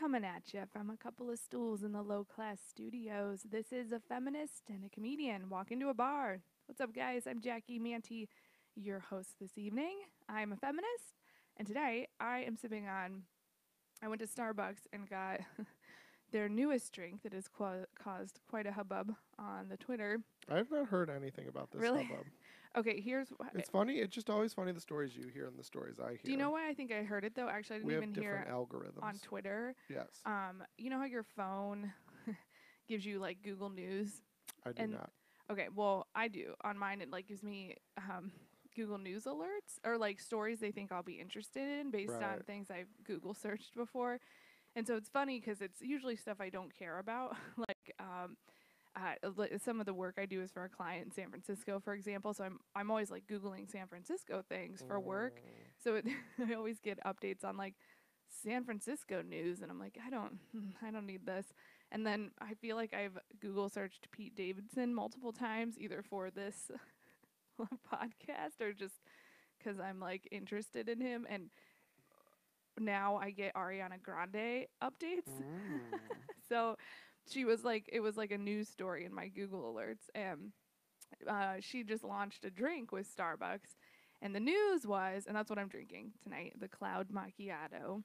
coming at you from a couple of stools in the low class studios. This is a feminist and a comedian walk into a bar. What's up, guys? I'm Jackie Manti, your host this evening. I'm a feminist, and today I am sipping on. I went to Starbucks and got their newest drink that has caused quite a hubbub on the Twitter. I've not heard anything about this Really? hubbub. Okay, here's It's funny. It's just always funny the stories you hear and the stories I hear. Do you know why I think I heard it though? Actually, I didn't We have even hear different algorithms on Twitter. Yes, You know how your phone gives you like Google News? I do not. Okay, well, I do. On mine, it like gives me Google News alerts or like stories they think I'll be interested in based on Right. things I've Google searched before. And so it's funny because it's usually stuff I don't care about. Some of the work I do is for a client in San Francisco, for example. So I'm always like Googling San Francisco things for work. So I always get updates on like San Francisco news, and I'm like, I don't need this. And then I feel like I've Google searched Pete Davidson multiple times, either for this podcast or just because I'm like interested in him. And now I get Ariana Grande updates. So she was like, it was like a news story in my Google alerts, and she just launched a drink with Starbucks. And the news was, and that's what I'm drinking tonight, the Cloud Macchiato.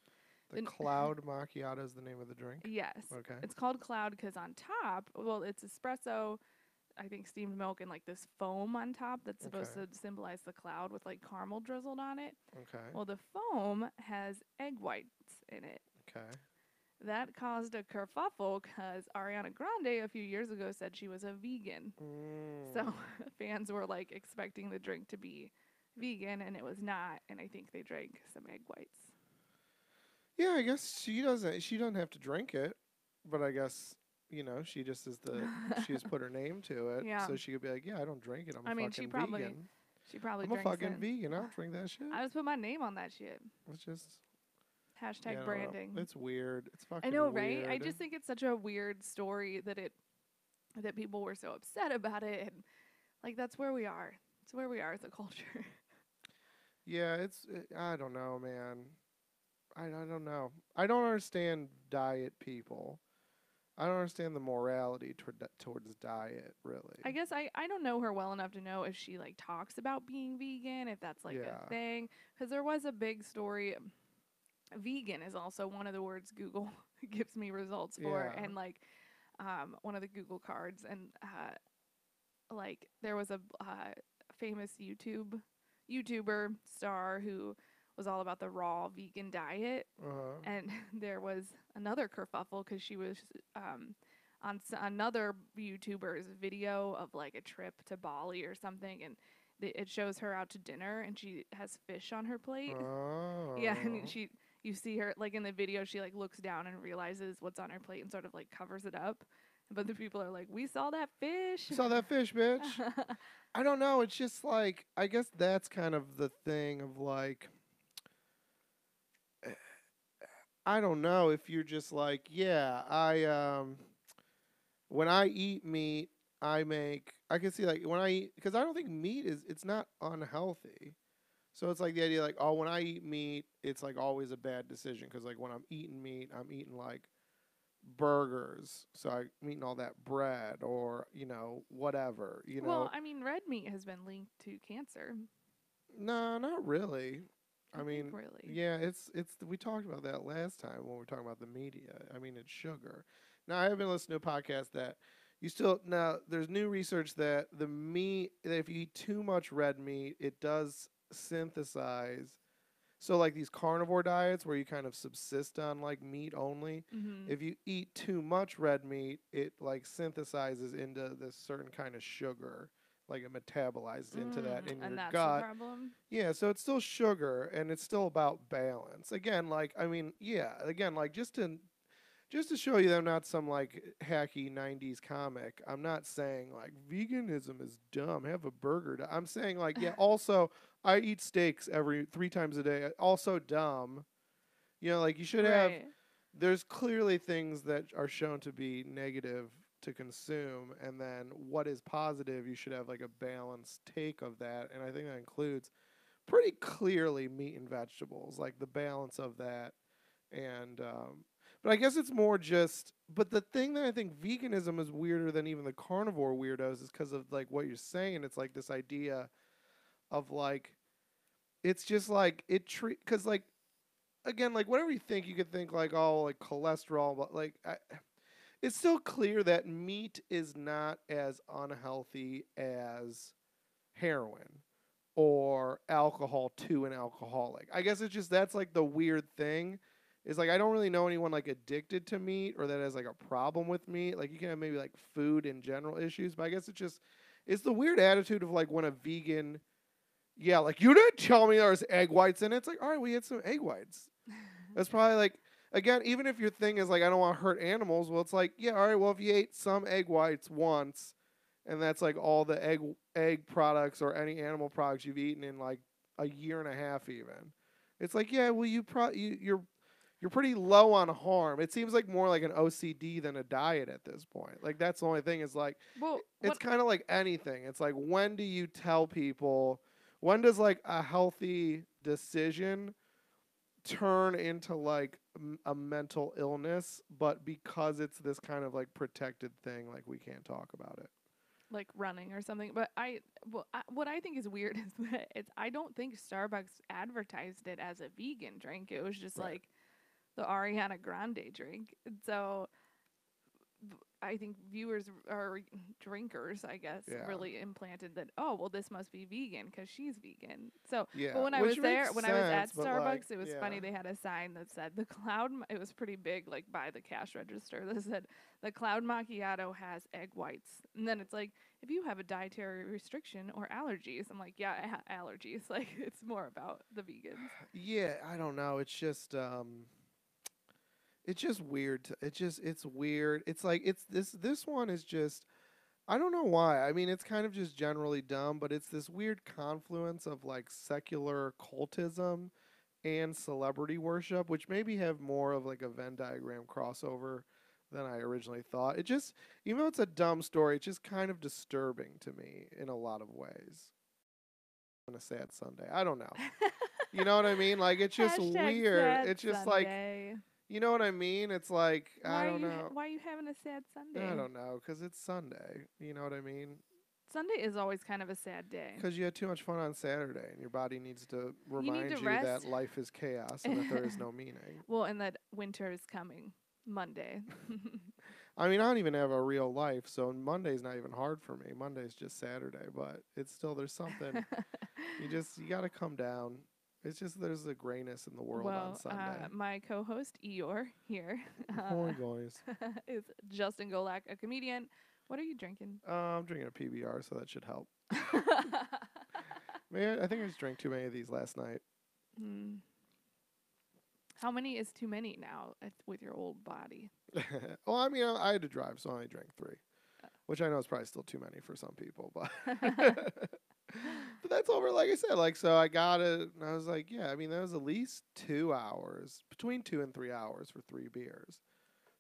The Cloud Macchiato is the name of the drink? Yes. Okay. It's called Cloud because on top, well, it's espresso, I think steamed milk, and like this foam on top that's supposed to symbolize the cloud with like caramel drizzled on it. Okay. Well, the foam has egg whites in it. Okay. That caused a kerfuffle because Ariana Grande a few years ago said she was a vegan. So fans were like expecting the drink to be vegan, and it was not. And I think they drank some egg whites. Yeah, I guess she doesn't have to drink it, but I guess she just she just put her name to it, Yeah. so she could be like, yeah, I don't drink it. I'm a fucking vegan. She probably I'm a drinks fucking it. vegan. I don't drink that shit. I just put my name on that shit. It's just Hashtag branding. It's weird. It's fucking I know, weird. right? I just think it's such a weird story that people were so upset about it, and like that's where we are. It's where we are as a culture. Yeah, I don't know, man. I don't know. I don't understand diet people. I don't understand the morality towards diet, really. I guess I don't know her well enough to know if she like talks about being vegan, if that's like a thing. Because there was a big story. Vegan is also one of the words Google gives me results for, and like one of the Google cards, and like there was a famous YouTuber star who was all about the raw vegan diet, and there was another kerfuffle because she was on another YouTuber's video of like a trip to Bali or something, and it shows her out to dinner and she has fish on her plate. Yeah, and you see her like in the video, she like looks down and realizes what's on her plate and sort of like covers it up. But the people are like, "We saw that fish. Saw that fish, bitch." I don't know. It's just like, I guess that's kind of the thing of like, I don't know if you're just like, yeah, when I eat meat, I can see like when I eat, because I don't think meat it's not unhealthy. So it's like the idea like, oh, when I eat meat, it's like always a bad decision because like when I'm eating meat, I'm eating like burgers, so I'm eating all that bread or whatever. Well, I mean, red meat has been linked to cancer. No, not really. I mean, really. yeah, it's we talked about that last time when we were talking about the media. I mean, it's sugar. Now I have been listening to a podcast that there's new research that that if you eat too much red meat, it does synthesize. So like these carnivore diets where you kind of subsist on like meat only, if you eat too much red meat, it like synthesizes into this certain kind of sugar, like it metabolizes into that in your that's gut. The problem? Yeah, so it's still sugar and it's still about balance. Again, like like just to show you that I'm not some like hacky 90s comic, I'm not saying like veganism is dumb, have a burger. I'm saying like, yeah, also I eat steaks 3 times a day. Also dumb. Like you should have, there's clearly things that are shown to be negative to consume, and then what is positive, you should have like a balanced take of that. And I think that includes pretty clearly meat and vegetables, like the balance of that. And But I guess it's more just. But the thing that I think veganism is weirder than even the carnivore weirdos is because of like what you're saying. It's like this idea of like it's just like it treat because like again like whatever you think you could think like oh like cholesterol but like it's still clear that meat is not as unhealthy as heroin or alcohol to an alcoholic. I guess it's just that's like the weird thing is like I don't really know anyone like addicted to meat or that has like a problem with meat. Like you can have maybe like food in general issues, but I guess it's the weird attitude of like when a vegan yeah, like you didn't tell me there was egg whites in it. It's like, all right, we had some egg whites. That's probably like again, even if your thing is like I don't want to hurt animals, well it's like, yeah, all right, well if you ate some egg whites once and that's like all the egg products or any animal products you've eaten in like a year and a half even. It's like, yeah, well you're pretty low on harm. It seems like more like an OCD than a diet at this point. Like that's the only thing is like Well, it's kind of like anything. It's like when do you tell people when does like a healthy decision turn into like a mental illness, but because it's this kind of like protected thing, like we can't talk about it. like running or something. But what I think is weird is that I don't think Starbucks advertised it as a vegan drink. It was just Right. like the Ariana Grande drink. And so I think viewers or drinkers, I guess, Yeah. really implanted that, oh, well, this must be vegan because she's vegan. So, Yeah. but when I Which was there, makes when I was at sense, but, like, Starbucks, it was yeah. funny. They had a sign that said it was pretty big, like by the cash register, that said the Cloud Macchiato has egg whites. And then it's like, if you have a dietary restriction or allergies, I'm like, yeah, I have allergies. Like, it's more about the vegans. Yeah, I don't know. It's just weird. It's weird. It's like it's this one is just I don't know why. I mean, it's kind of just generally dumb, but it's this weird confluence of like secular cultism and celebrity worship, which maybe have more of like a Venn diagram crossover than I originally thought. It just, even though it's a dumb story, it's just kind of disturbing to me in a lot of ways. On a sad Sunday, I don't know. You know what I mean? Like it's just Hashtag weird. sad It's just like Sunday. you know what I mean? It's like I don't know. Why are you having a sad Sunday? I don't know because it's Sunday. You know what I mean? Sunday is always kind of a sad day. Because you had too much fun on Saturday, and your body needs to remind you rest. that life is chaos and that there is no meaning. Well, and that winter is coming. Monday. I mean, I don't even have a real life, so Monday's not even hard for me. Monday's just Saturday, but it's still there's something. you got to come down. It's just there's a grayness in the world on Sunday. My co-host Eeyore here Holy guys. is Justin Golak, a comedian. What are you drinking? I'm drinking a PBR, so that should help. Man, I think I just drank too many of these last night. How many is too many now with your old body? Well, I mean, I had to drive, so I only drank 3, which I know is probably still too many for some people, but but that's over. Like I said, like so I got it, and I was like, yeah, I mean, that was at least 2 hours, between 2 and 3 hours for 3 beers.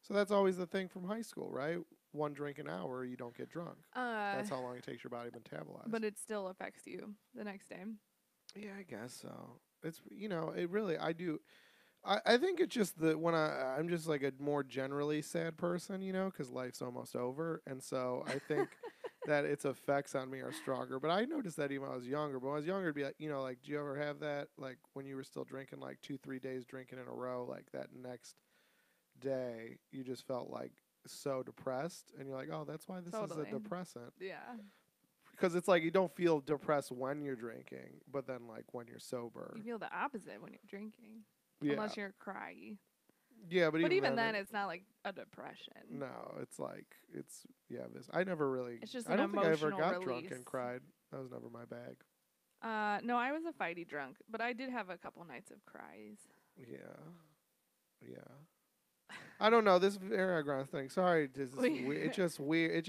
So that's always the thing from high school, right? 1 drink an hour, you don't get drunk. That's how long it takes your body to metabolize. But it still affects you the next day. Yeah, I guess so. It's it really I do. I think it's just that when I'm just like a more generally sad person, because life's almost over, and so I think that its effects on me are stronger. But I noticed that even when I was younger. But when I was younger, it'd be like, like, do you ever have that, like, when you were still drinking, like, 2-3 days drinking in a row, like, that next day, you just felt, like, so depressed, and you're like, oh, that's why this is a depressant. Yeah. Because it's like you don't feel depressed when you're drinking, but then, like, when you're sober. You feel the opposite when you're drinking. Yeah. Unless you're cryy. Yeah, but even then it's not like a depression. No, it's like I never really. It's just I don't think I ever got release. drunk and cried. That was never my bag. No, I was a fighty drunk, but I did have a couple nights of cries. Yeah. I don't know this Ariana Grande thing. Sorry, it's just weird. It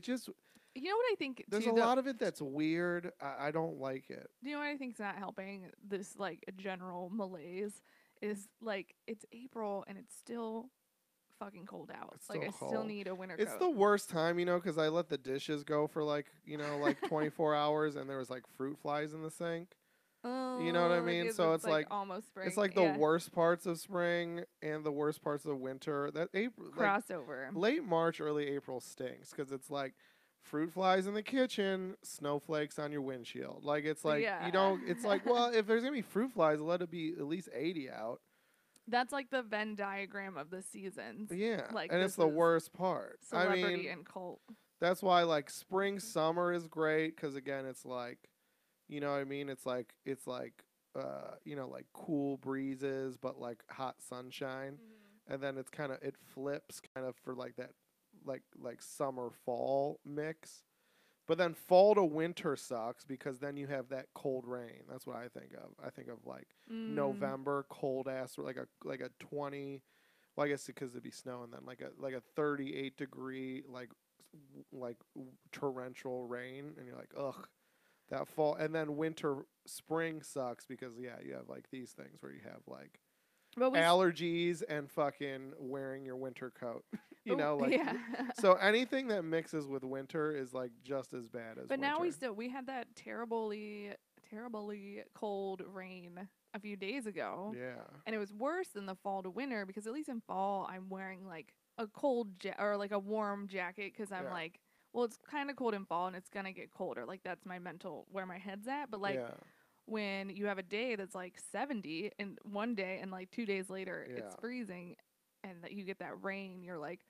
just. You know what I think? There's a lot of it that's weird. I don't like it. Do you know what I think's not helping this like general malaise? Is like it's April and it's still fucking cold out. Like I still need a winter coat. It's the worst time, because I let the dishes go for like 24 hours and there was like fruit flies in the sink. You know what I Oh, mean? because So it's it's like like almost it's spring. like the Yeah. worst parts of spring and the worst parts of winter. That April, like Crossover. late March, early April stinks because it's like fruit flies in the kitchen, snowflakes on your windshield. Like it's like you Yeah. don't. It's like, well, if there's gonna be fruit flies, let it be at least 80 out. That's like the Venn diagram of the seasons. Yeah, Like and it's this the is worst part. I mean, celebrity and cult. that's why like spring, summer is great because again, it's like, you know what I mean? It's like you know, like cool breezes, but like hot sunshine, and then it's kind of it flips kind of for like that, like summer fall mix. But then fall to winter sucks because then you have that cold rain. That's what I think of. I think of like Mm. November cold ass, or like a 20. Well, I guess because it'd be snow, and then like a 38 degree torrential rain, and you're like, ugh, that fall. And then spring sucks because yeah, you have like these things where you have like But we, allergies and fucking wearing your winter coat. You but know, like yeah. so anything that mixes with winter is like just as bad as But now winter. we had that terribly cold rain a few days ago, Yeah. and it was worse than the fall to winter because at least in fall I'm wearing like a cold or like a warm jacket because I'm Yeah. like, well, it's kind of cold in fall and it's gonna get colder. Like that's my mental where my head's at. But like Yeah. when you have a day that's like 70 and one day and like 2 days later Yeah. it's freezing, and that you get that rain, you're like,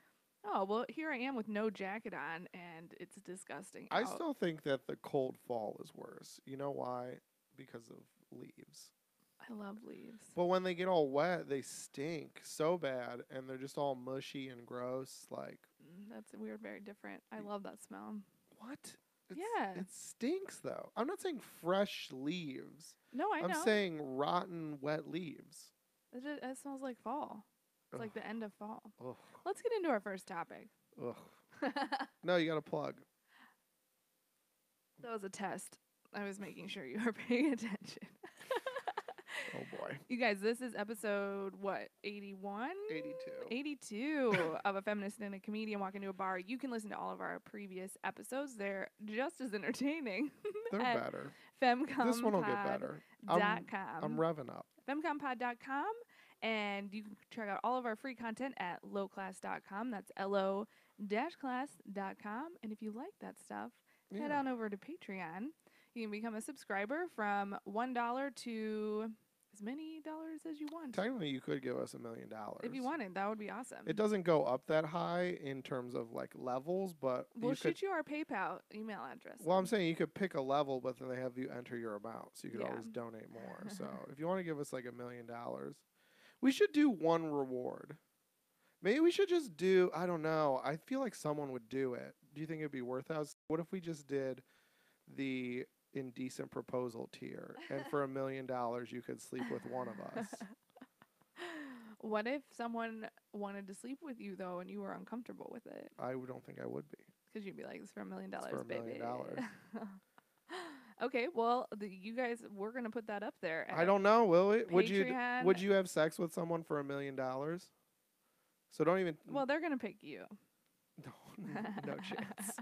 oh, well, here I am with no jacket on, and it's disgusting I out. still think that the cold fall is worse. You know why? Because of leaves. I love leaves. But when they get all wet, they stink so bad and they're just all mushy and gross. Like, That's weird, very different. I love that smell. what? Yeah. It stinks though. I'm not saying fresh leaves. No, I I'm know. saying rotten wet leaves. It smells like fall. It's Ugh. like the end of fall. Ugh. Let's get into our first topic. Ugh. No, you got to plug. That was a test. I was making sure you were paying attention. Oh boy. You guys, this is episode, what, 81? 82. 82 of A Feminist and a Comedian Walk Into a Bar. You can listen to all of our previous episodes. They're just as entertaining. They're at better. FemComPod.com. This one will get better. I'm revving up. FemComPod.com. And you can check out all of our free content at lowclass.com. That's lo-class.com. And if you like that stuff, head on over to Patreon. You can become a subscriber from $1 to as many dollars as you want. Technically, you could give us $1 million. If you wanted, that would be awesome. It doesn't go up that high in terms of like levels, but we'll shoot you our PayPal email address. Well, I'm saying you could pick a level, but then they have you enter your amount, so you could Yeah. always donate more. So if you want to give us like $1 million, we should do one reward. Maybe we should just do, I don't know. I feel like someone would do it. Do you think it'd be worth us? What if we just did the indecent proposal tier, and for $1 million you could sleep with one of us? What if someone wanted to sleep with you though, and you were uncomfortable with it? I don't think I would be. Because you'd be like, "It's for $1 million, It's for $1 baby." million. Okay, well, you guys, we're gonna put that up there. I don't know. Will it? Patreon. Would you have sex with someone for $1 million? So don't even. Well, they're gonna pick you. No chance.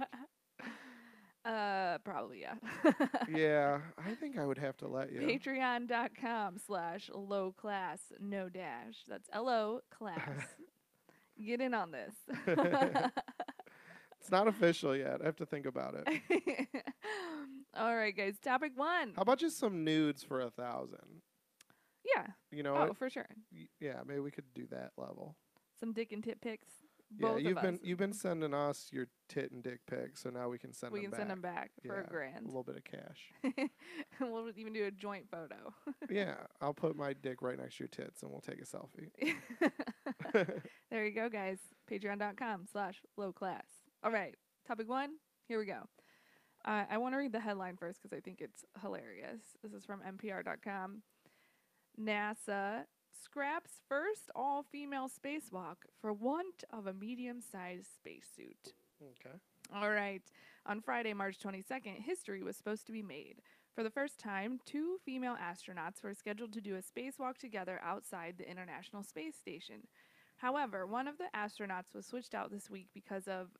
Probably, yeah. Yeah, I think I would have to let you. Patreon.com/low class no dash. That's LO class. Get in on this. It's not official yet. I have to think about it. All right, guys. Topic 1. How about just some nudes for 1,000? Yeah. You know Oh, what? for sure. Yeah, maybe we could do that level. Some dick and tit pics. Yeah, you've been sending us your tit and dick pics, so now we can send them back. We can send them back for $1,000. A little bit of cash. We'll even do a joint photo. Yeah, I'll put my dick right next to your tits, and we'll take a selfie. There you go, guys. Patreon.com/low class. All right, topic 1. Here we go. I want to read the headline first because I think it's hilarious. This is from NPR.com. NASA scraps first all-female spacewalk for want of a medium-sized spacesuit. Okay. All right. On Friday, March 22nd, history was supposed to be made. For the first time, 2 female astronauts were scheduled to do a spacewalk together outside the International Space Station. However, one of the astronauts was switched out this week because of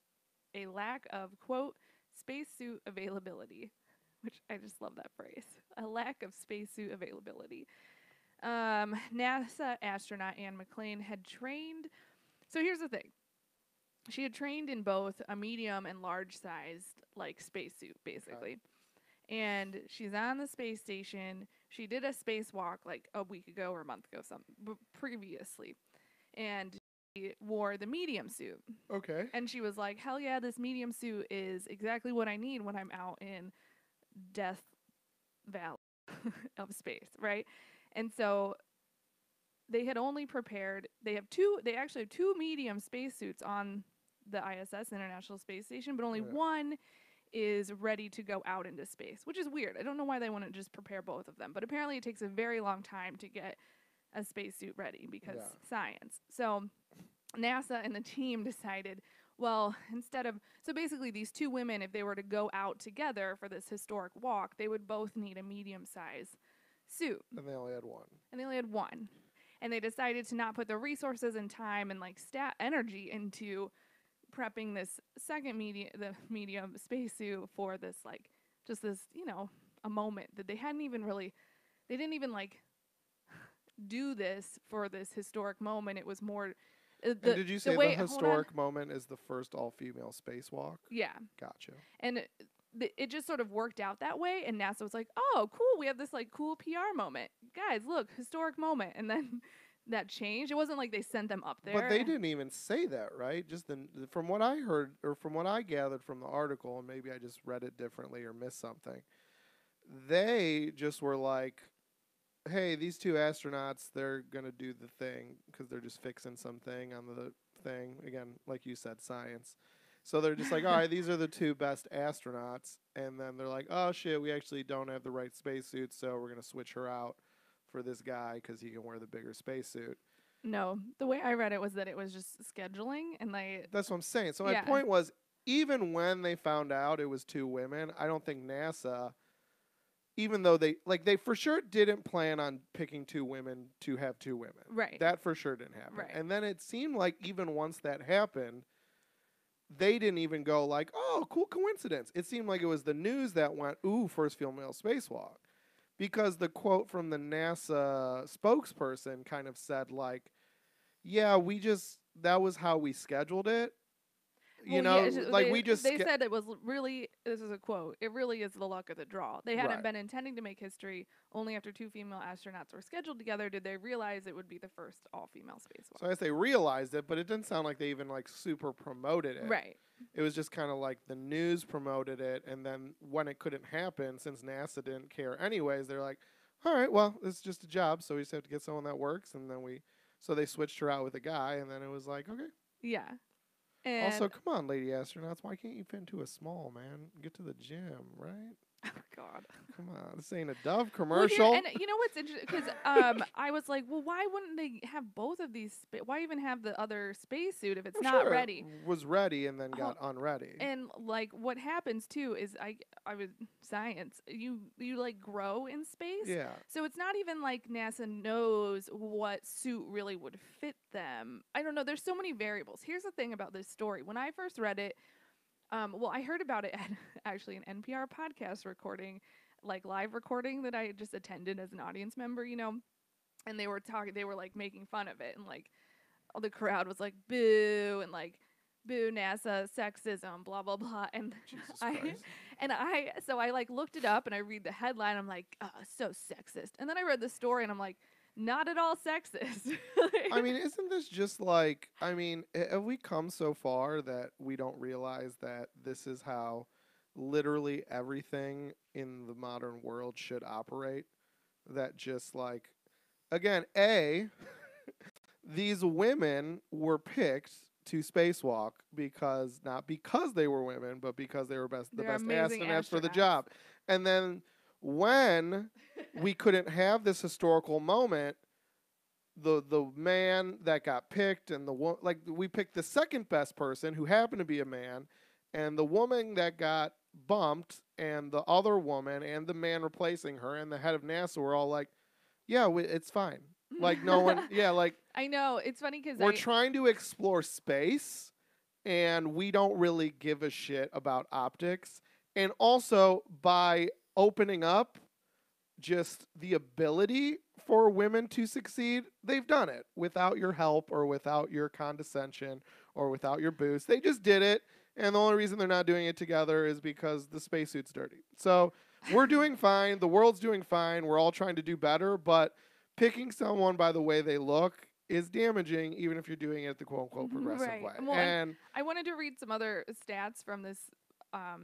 a lack of, quote, spacesuit availability. which I just love that phrase. A lack of spacesuit availability. NASA astronaut Anne McClain had trained. So here's the thing. She had trained in both a medium and large sized like spacesuit, basically. And she's on the space station. She did a spacewalk like a week ago or a month ago, previously. And she wore the medium suit. Okay. And she was like, hell yeah, this medium suit is exactly what I need when I'm out in Death Valley of space, right? And so they had only prepared, they actually have two medium spacesuits on the ISS, International Space Station, but only one is ready to go out into space, which is weird. I don't know why they wouldn't just prepare both of them, but apparently it takes a very long time to get a spacesuit ready because science. So NASA and the team decided, well, so basically these two women, if they were to go out together for this historic walk, they would both need a medium-sized suit. And they only had one. And they decided to not put the resources and time and like energy into prepping this second medium spacesuit for this like just this, a moment that they didn't even like do this for this historic moment. It was more did you say the historic moment is the first all-female spacewalk? Yeah. Gotcha. And it just sort of worked out that way, and NASA was like, oh, cool, we have this like cool PR moment. Guys, look, historic moment. And then that changed. It wasn't like they sent them up there. But they didn't even say that, right? Just from what I heard, or from what I gathered from the article, and maybe I just read it differently or missed something, they just were like, hey, these two astronauts, they're going to do the thing because they're just fixing something on the thing. Again, like you said, science. So they're just like, all right, these are the two best astronauts. And then they're like, oh, shit, we actually don't have the right spacesuit, so we're going to switch her out for this guy because he can wear the bigger spacesuit. No, the way I read it was that it was just scheduling, and That's what I'm saying. So my point was, even when they found out it was two women, I don't think NASA, even though they for sure didn't plan on picking two women to have two women. Right. That for sure didn't happen. Right. And then it seemed like even once that happened, they didn't even go like, oh, cool coincidence. It seemed like it was the news that went, ooh, first female spacewalk. Because the quote from the NASA spokesperson kind of said like, yeah, that was how we scheduled it. They said it was really, this is a quote, it really is the luck of the draw. They hadn't been intending to make history. Only after two female astronauts were scheduled together did they realize it would be the first all-female spacewalk. So I guess they realized it, but it didn't sound like they even like super promoted it. Right. It was just kind of like the news promoted it, and then when it couldn't happen, since NASA didn't care anyways, they're like, all right, well, this is just a job, so we just have to get someone that works, and then so they switched her out with a guy, and then it was like, okay. Yeah. And also, come on, lady astronauts, why can't you fit into a small, man? Get to the gym, right? Oh, God. Come on, this ain't a Dove commercial. Well, and you know what's interesting? Because I was like, well, why wouldn't they have both of these? Why even have the other spacesuit if it's not ready? It was ready and then got unready. And like, what happens too is I was science. You like grow in space. Yeah. So it's not even like NASA knows what suit really would fit them. I don't know. There's so many variables. Here's the thing about this story. When I first read it. I heard about it at actually an NPR podcast recording, like live recording that I just attended as an audience member, and they were like making fun of it, and like all the crowd was like, boo, and like, boo NASA, sexism, blah, blah, blah. And I like looked it up and I read the headline. I'm like, so sexist. And then I read the story and I'm like, not at all sexist. I mean, isn't this just like, have we come so far that we don't realize that this is how literally everything in the modern world should operate? That just like, again, these women were picked to spacewalk not because they were women, but because they were the best astronauts for the job. And then when we couldn't have this historical moment, the man that got picked and we picked the second best person who happened to be a man, and the woman that got bumped and the other woman and the man replacing her and the head of NASA were all like, yeah, it's fine. Like no one, yeah, like I know it's funny because we're trying to explore space and we don't really give a shit about optics. And also by opening up just the ability for women to succeed, they've done it without your help or without your condescension or without your boost. They just did it. And the only reason they're not doing it together is because the spacesuit's dirty. So we're doing fine. The world's doing fine. We're all trying to do better. But picking someone by the way they look is damaging, even if you're doing it the quote unquote progressive Right. way. Well, and I wanted to read some other stats from this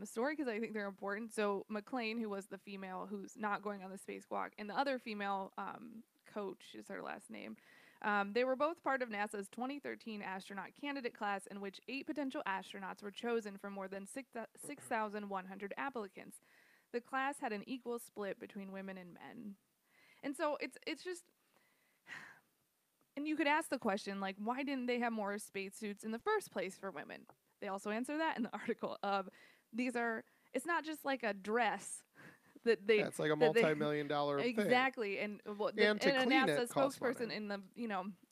story because I think they're important. So McLean, who was the female who's not going on the spacewalk, and the other female coach is her last name. They were both part of NASA's 2013 astronaut candidate class, in which 8 potential astronauts were chosen from more than 6,100 applicants. The class had an equal split between women and men, and so it's just. And you could ask the question, like, why didn't they have more spacesuits in the first place for women? They also answer that in the article of it's not just like a dress that they. it's like a multi-million-dollar exactly. thing. And to a clean NASA it costs spokesperson money. in the,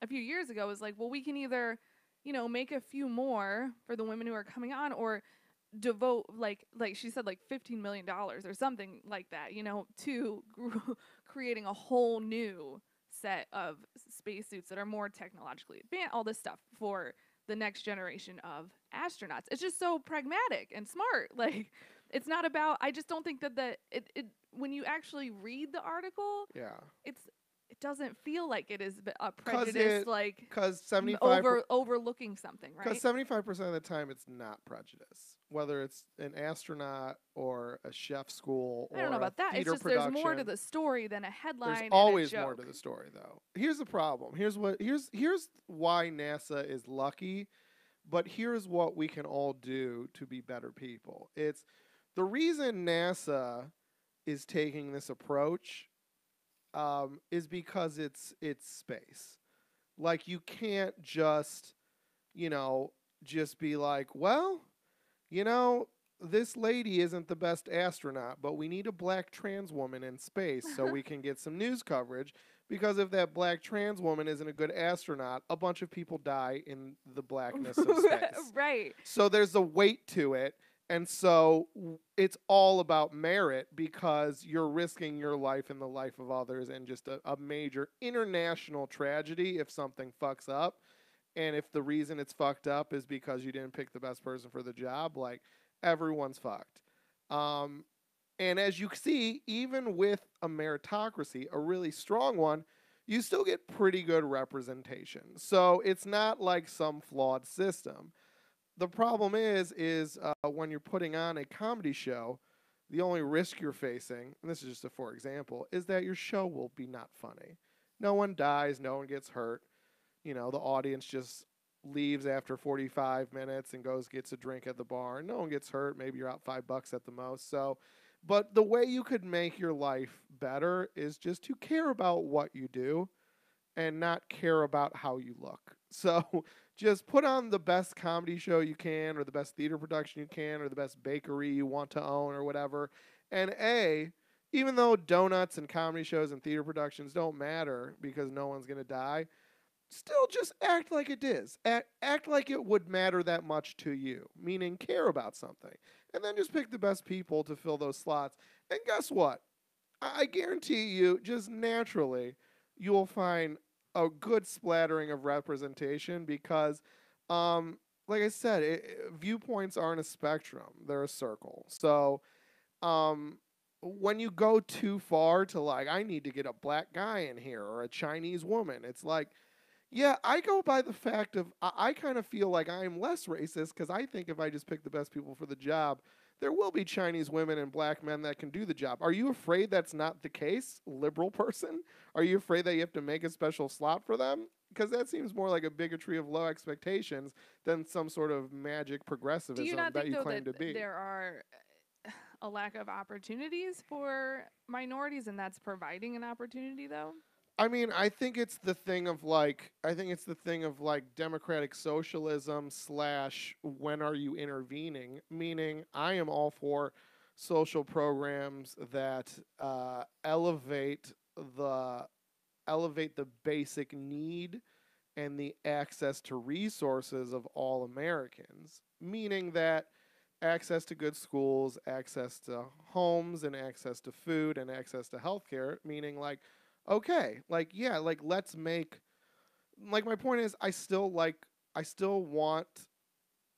a few years ago was like, well, we can either, make a few more for the women who are coming on, or devote like she said, like $15 million or something like that, to creating a whole new set of spacesuits that are more technologically advanced, all this stuff for the next generation of astronauts. It's just so pragmatic and smart. Like, it's not about, I just don't think that it when you actually read the article, it doesn't feel like it is a prejudice, because 75 overlooking something, right? Because 75% of the time it's not prejudice, whether it's an astronaut or a chef school or I don't know about that. It's just production. There's more to the story than a headline. There's always and a more to the story, though. Here's the problem. Here's why NASA is lucky, but here's what we can all do to be better people. It's the reason NASA is taking this approach is because it's space. Like, you can't just, just be like, well, this lady isn't the best astronaut, but we need a black trans woman in space so we can get some news coverage. Because if that black trans woman isn't a good astronaut, a bunch of people die in the blackness of space. Right. So there's a weight to it. And so it's all about merit, because you're risking your life and the life of others, and just a major international tragedy if something fucks up. And if the reason it's fucked up is because you didn't pick the best person for the job, like, everyone's fucked. And as you see, even with a meritocracy, a really strong one, you still get pretty good representation. So it's not like some flawed system. The problem is when you're putting on a comedy show, the only risk you're facing, and this is just a for example, is that your show will be not funny. No one dies, no one gets hurt. The audience just leaves after 45 minutes and gets a drink at the bar. No one gets hurt. Maybe you're out $5 at the most. So, but the way you could make your life better is just to care about what you do and not care about how you look. So just put on the best comedy show you can, or the best theater production you can, or the best bakery you want to own, or whatever. And even though donuts and comedy shows and theater productions don't matter because no one's going to die, still just act like it is. Act like it would matter that much to you, meaning care about something. And then just pick the best people to fill those slots. And guess what? I guarantee you, just naturally, you will find a good splattering of representation, because, like I said, viewpoints aren't a spectrum. They're a circle. So when you go too far to, like, I need to get a black guy in here or a Chinese woman, it's like, yeah, I go by the fact of I kind of feel like I'm less racist, because I think if I just pick the best people for the job, there will be Chinese women and black men that can do the job. Are you afraid that's not the case, liberal person? Are you afraid that you have to make a special slot for them? Because that seems more like a bigotry of low expectations than some sort of magic progressivism Do you not that think, you though, claim that to be. there are a lack of opportunities for minorities, and that's providing an opportunity, though? I mean, I think it's the thing of like democratic socialism / when are you intervening? Meaning, I am all for social programs that elevate the basic need and the access to resources of all Americans. Meaning that access to good schools, access to homes, and access to food, and access to healthcare, meaning like, okay, like, yeah, like, let's make, like, my point is, I still want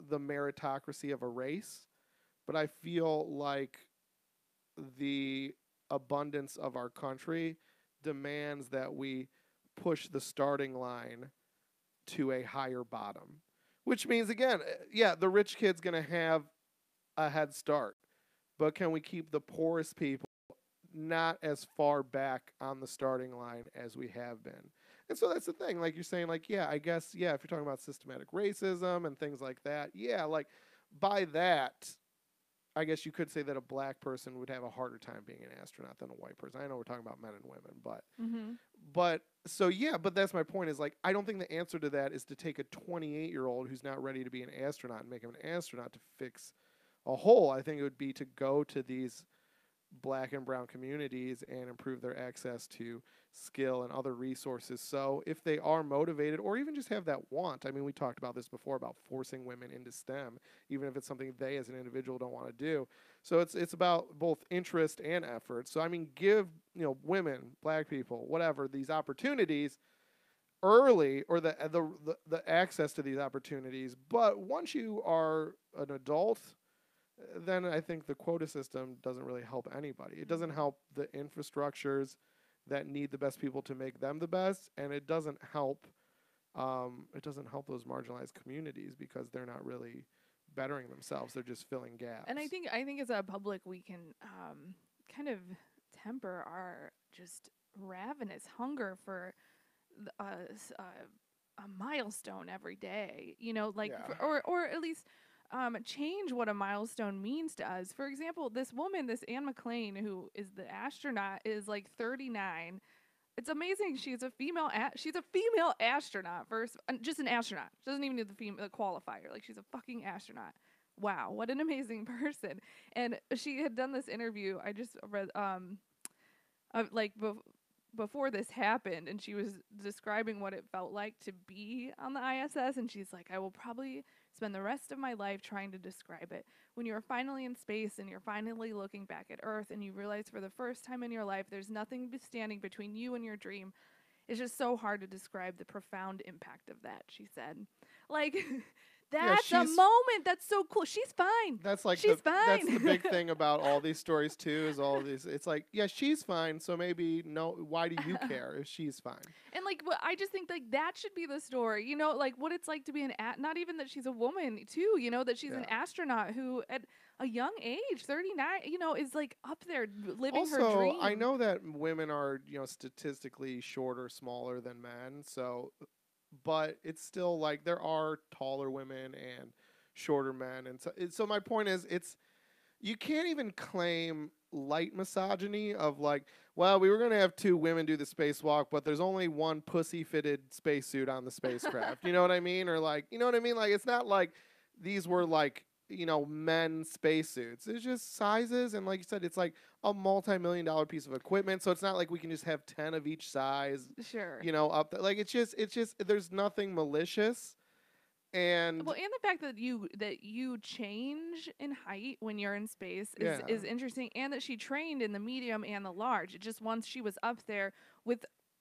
the meritocracy of a race, but I feel like the abundance of our country demands that we push the starting line to a higher bottom, which means, again, yeah, the rich kid's going to have a head start, but can we keep the poorest people not as far back on the starting line as we have been? And so that's the thing. Like you're saying, like, yeah, I guess, yeah, if you're talking about systematic racism and things like that, yeah, like, by that, I guess you could say that a black person would have a harder time being an astronaut than a white person. I know we're talking about men and women, but so yeah, but that's my point is, like, I don't think the answer to that is to take a 28-year-old who's not ready to be an astronaut and make him an astronaut to fix a hole. I think it would be to go to these black and brown communities and improve their access to skill and other resources. So if they are motivated or even just have that want, I mean, we talked about this before about forcing women into STEM, even if it's something they as an individual don't want to do. So it's about both interest and effort. So I mean, give, women, black people, whatever, these opportunities early, or the access to these opportunities. But once you are an adult, then I think the quota system doesn't really help anybody. It doesn't help the infrastructures that need the best people to make them the best, and it doesn't help. It doesn't help those marginalized communities because they're not really bettering themselves. They're just filling gaps. And I think as a public, we can kind of temper our just ravenous hunger for a milestone every day. Like, Yeah. or at least change what a milestone means to us. For example, this woman, this Anne McClain, who is the astronaut, is like 39. It's amazing. She's a female. She's a female astronaut. First, just an astronaut. She doesn't even need the qualifier. Like, she's a fucking astronaut. Wow, what an amazing person. And she had done this interview. I just read like before this happened, and she was describing what it felt like to be on the ISS, and she's like, I will probably spend the rest of my life trying to describe it. When you're finally in space and you're finally looking back at Earth and you realize for the first time in your life there's nothing standing between you and your dream, it's just so hard to describe the profound impact of that, she said. Like, that's a moment. That's so cool. She's fine. That's like she's fine. That's the big thing about all these stories too. Is all these? It's like, yeah, she's fine. So maybe no. Why do you care if she's fine? And like, I just think like that should be the story. Like what it's like to be not even that she's a woman too. That she's an astronaut who at a young age, 39, is like up there living her dream. I know that women are statistically shorter, smaller than men. So. But it's still like there are taller women and shorter men, and so my point is, you can't even claim light misogyny of like, well, we were going to have 2 women do the spacewalk, but there's only one pussy-fitted spacesuit on the spacecraft. You know what I mean? Or like, you know what I mean? Like, it's not like these were like, men's spacesuits. It's just sizes, and like you said, it's like a multi-million-dollar piece of equipment. So it's not like we can just have 10 of each size. Sure. Up there. Like, it's just there's nothing malicious. And the fact that you change in height when you're in space is interesting, and that she trained in the medium and the large. It just once she was up there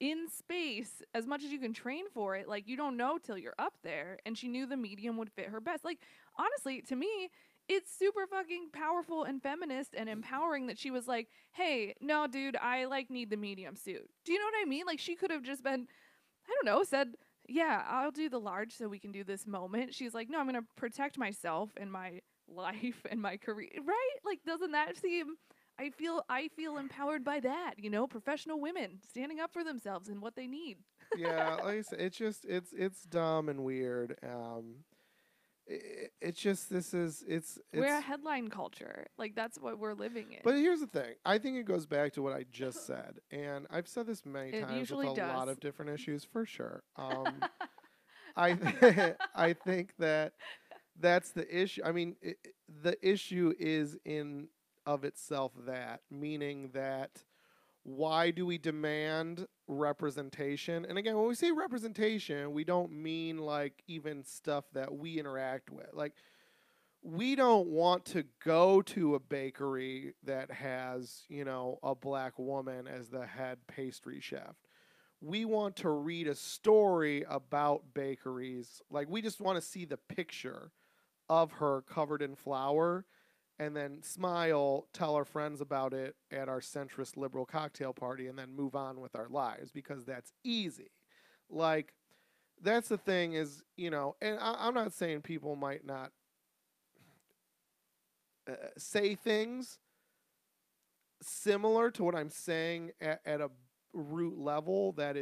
in space, as much as you can train for it, like, you don't know till you're up there, and she knew the medium would fit her best. Like, honestly, to me, it's super fucking powerful and feminist and empowering that she was like, hey, no, dude, I like need the medium suit. Do you know what I mean? Like, she could have just been, I don't know, said, yeah, I'll do the large so we can do this moment. She's like, no, I'm going to protect myself and my life and my career, right? Like, doesn't that seem... I feel empowered by that, professional women standing up for themselves and what they need. Yeah, like I said, it's dumb and weird. It's just we're a headline culture. Like, that's what we're living in. But here's the thing. I think it goes back to what I just said, and I've said this many times with a lot of different issues, for sure. I think that's the issue. I mean, the issue is in of itself that, meaning that why do we demand representation? And again, when we say representation, we don't mean like even stuff that we interact with. Like, we don't want to go to a bakery that has, a black woman as the head pastry chef. We want to read a story about bakeries. Like, we just want to see the picture of her covered in flour and then smile, tell our friends about it at our centrist liberal cocktail party, and then move on with our lives because that's easy. Like, that's the thing is, and I'm not saying people might not say things similar to what I'm saying at a root level that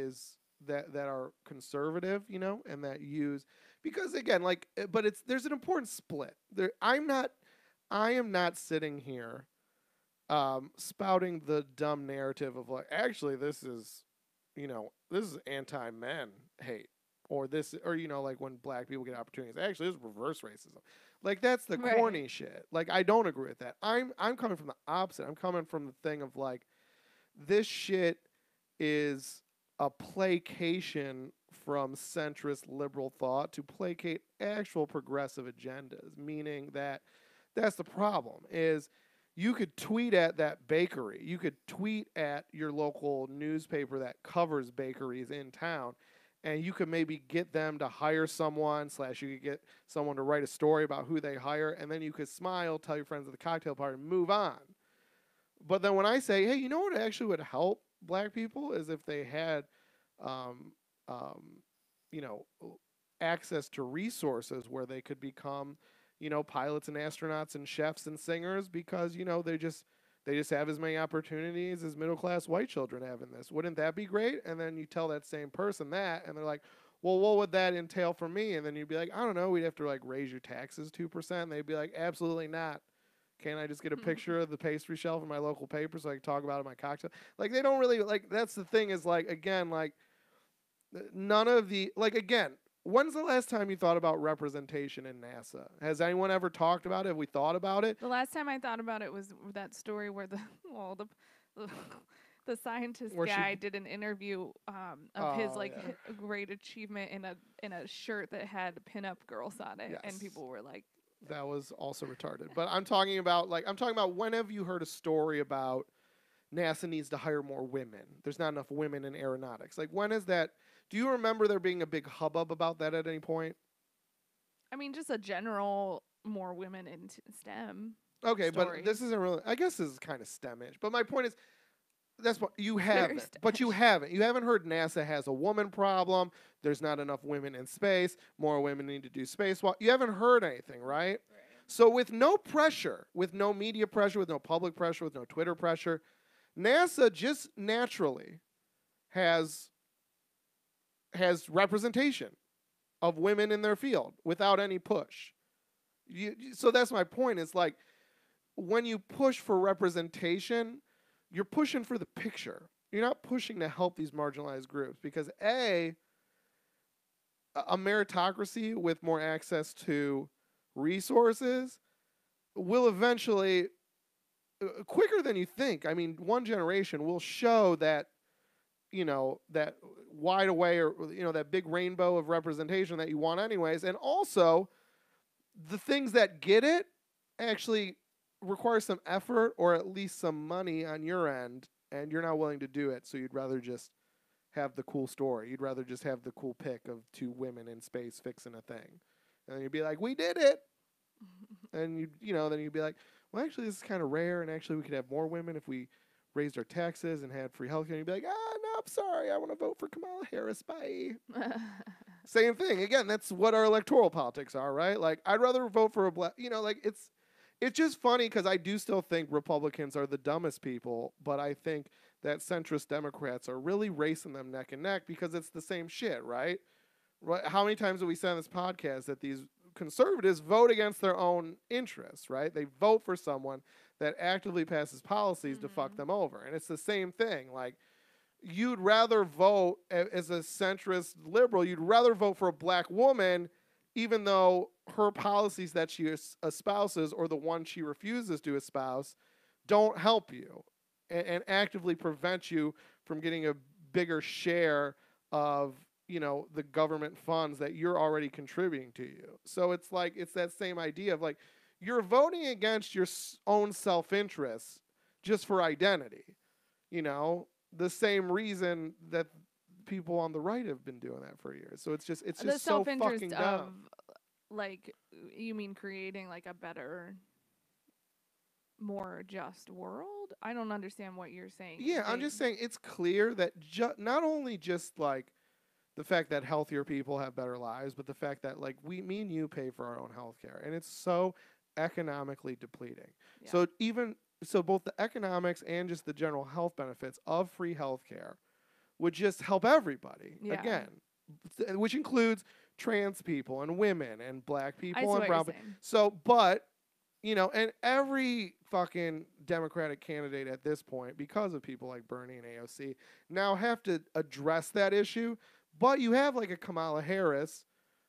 are conservative, and that use, because again, like, but there's an important split. I am not sitting here spouting the dumb narrative of like, actually this is anti-men hate, or this, or like when black people get opportunities, actually this is reverse racism. Like, that's the corny shit. Like, I don't agree with that. I'm coming from the opposite. I'm coming from the thing of like, this shit is a placation from centrist liberal thought to placate actual progressive agendas, meaning that that's the problem is you could tweet at that bakery. You could tweet at your local newspaper that covers bakeries in town, and you could maybe get them to hire someone, / you could get someone to write a story about who they hire, and then you could smile, tell your friends at the cocktail party, and move on. But then when I say, hey, you know what actually would help black people is if they had, um, um, you know, access to resources where they could become, pilots and astronauts and chefs and singers, because, they just have as many opportunities as middle class white children have in this. Wouldn't that be great? And then you tell that same person that, and they're like, well, what would that entail for me? And then you'd be like, I don't know, we'd have to like raise your taxes 2%. And they'd be like, absolutely not. Can't I just get a picture of the pastry shelf in my local paper so I can talk about it in my cocktail? Like, they don't really, like, that's the thing is, like, again, like, none of the, like, again, when's the last time you thought about representation in NASA? Has anyone ever talked about it? Have we thought about it? The last time I thought about it was that story where the the scientist Where guy did an interview of his like yeah. great achievement in a shirt that had pinup girls on it, Yes. and people were like, that was also retarded. But I'm talking about when have you heard a story about NASA needs to hire more women? There's not enough women in aeronautics. Like, when is that? Do you remember there being a big hubbub about that at any point? I mean, just a general more women in STEM. Okay, story. But this isn't really. I guess this is kind of STEM-ish. But my point is, that's what you haven't. But you haven't. You haven't heard NASA has a woman problem. There's not enough women in space. More women need to do spacewalk. You haven't heard anything, right? So with no pressure, with no media pressure, with no public pressure, with no Twitter pressure, NASA just naturally has representation of women in their field without any push. So that's my point. It's like, when you push for representation, you're pushing for the picture. You're not pushing to help these marginalized groups, because a meritocracy with more access to resources will eventually, quicker than you think. I mean, one generation will show that, that wide away, or, that big rainbow of representation that you want anyways. And also, the things that get it actually require some effort or at least some money on your end, and you're not willing to do it. So you'd rather just have the cool story. You'd rather just have the cool pic of two women in space fixing a thing. And then you'd be like, we did it. And then you'd be like, well, actually, this is kind of rare, and actually we could have more women if we raised our taxes and had free healthcare. And you'd be like, no, I'm sorry, I want to vote for Kamala Harris. Bye. Same thing. Again, that's what our electoral politics are, right? Like, I'd rather vote for a black, it's just funny because I do still think Republicans are the dumbest people, but I think that centrist Democrats are really racing them neck and neck because it's the same shit, right? How many times have we said on this podcast that these conservatives vote against their own interests, right? They vote for someone that actively passes policies to fuck them over. And it's the same thing. Like, you'd rather vote as a centrist liberal, you'd rather vote for a black woman, even though her policies that she espouses, or the one she refuses to espouse, don't help you and actively prevent you from getting a bigger share of, the government funds that you're already contributing to you. So it's like, it's that same idea of like, you're voting against your own self-interest just for identity. You know, the same reason that people on the right have been doing that for years. So it's just the so fucking self-interest dumb. Of, like, you mean creating like a better, more just world? I don't understand what you're saying. Yeah, I'm just saying it's clear that not only just like the fact that healthier people have better lives, but the fact that like me and you pay for our own health care, and it's so economically depleting. Yeah. So both the economics and just the general health benefits of free health care would just help everybody. Yeah. Again, which includes trans people and women and black people and brown people. So, but you know, and every fucking Democratic candidate at this point, because of people like Bernie and AOC, now have to address that issue. But you have like a Kamala Harris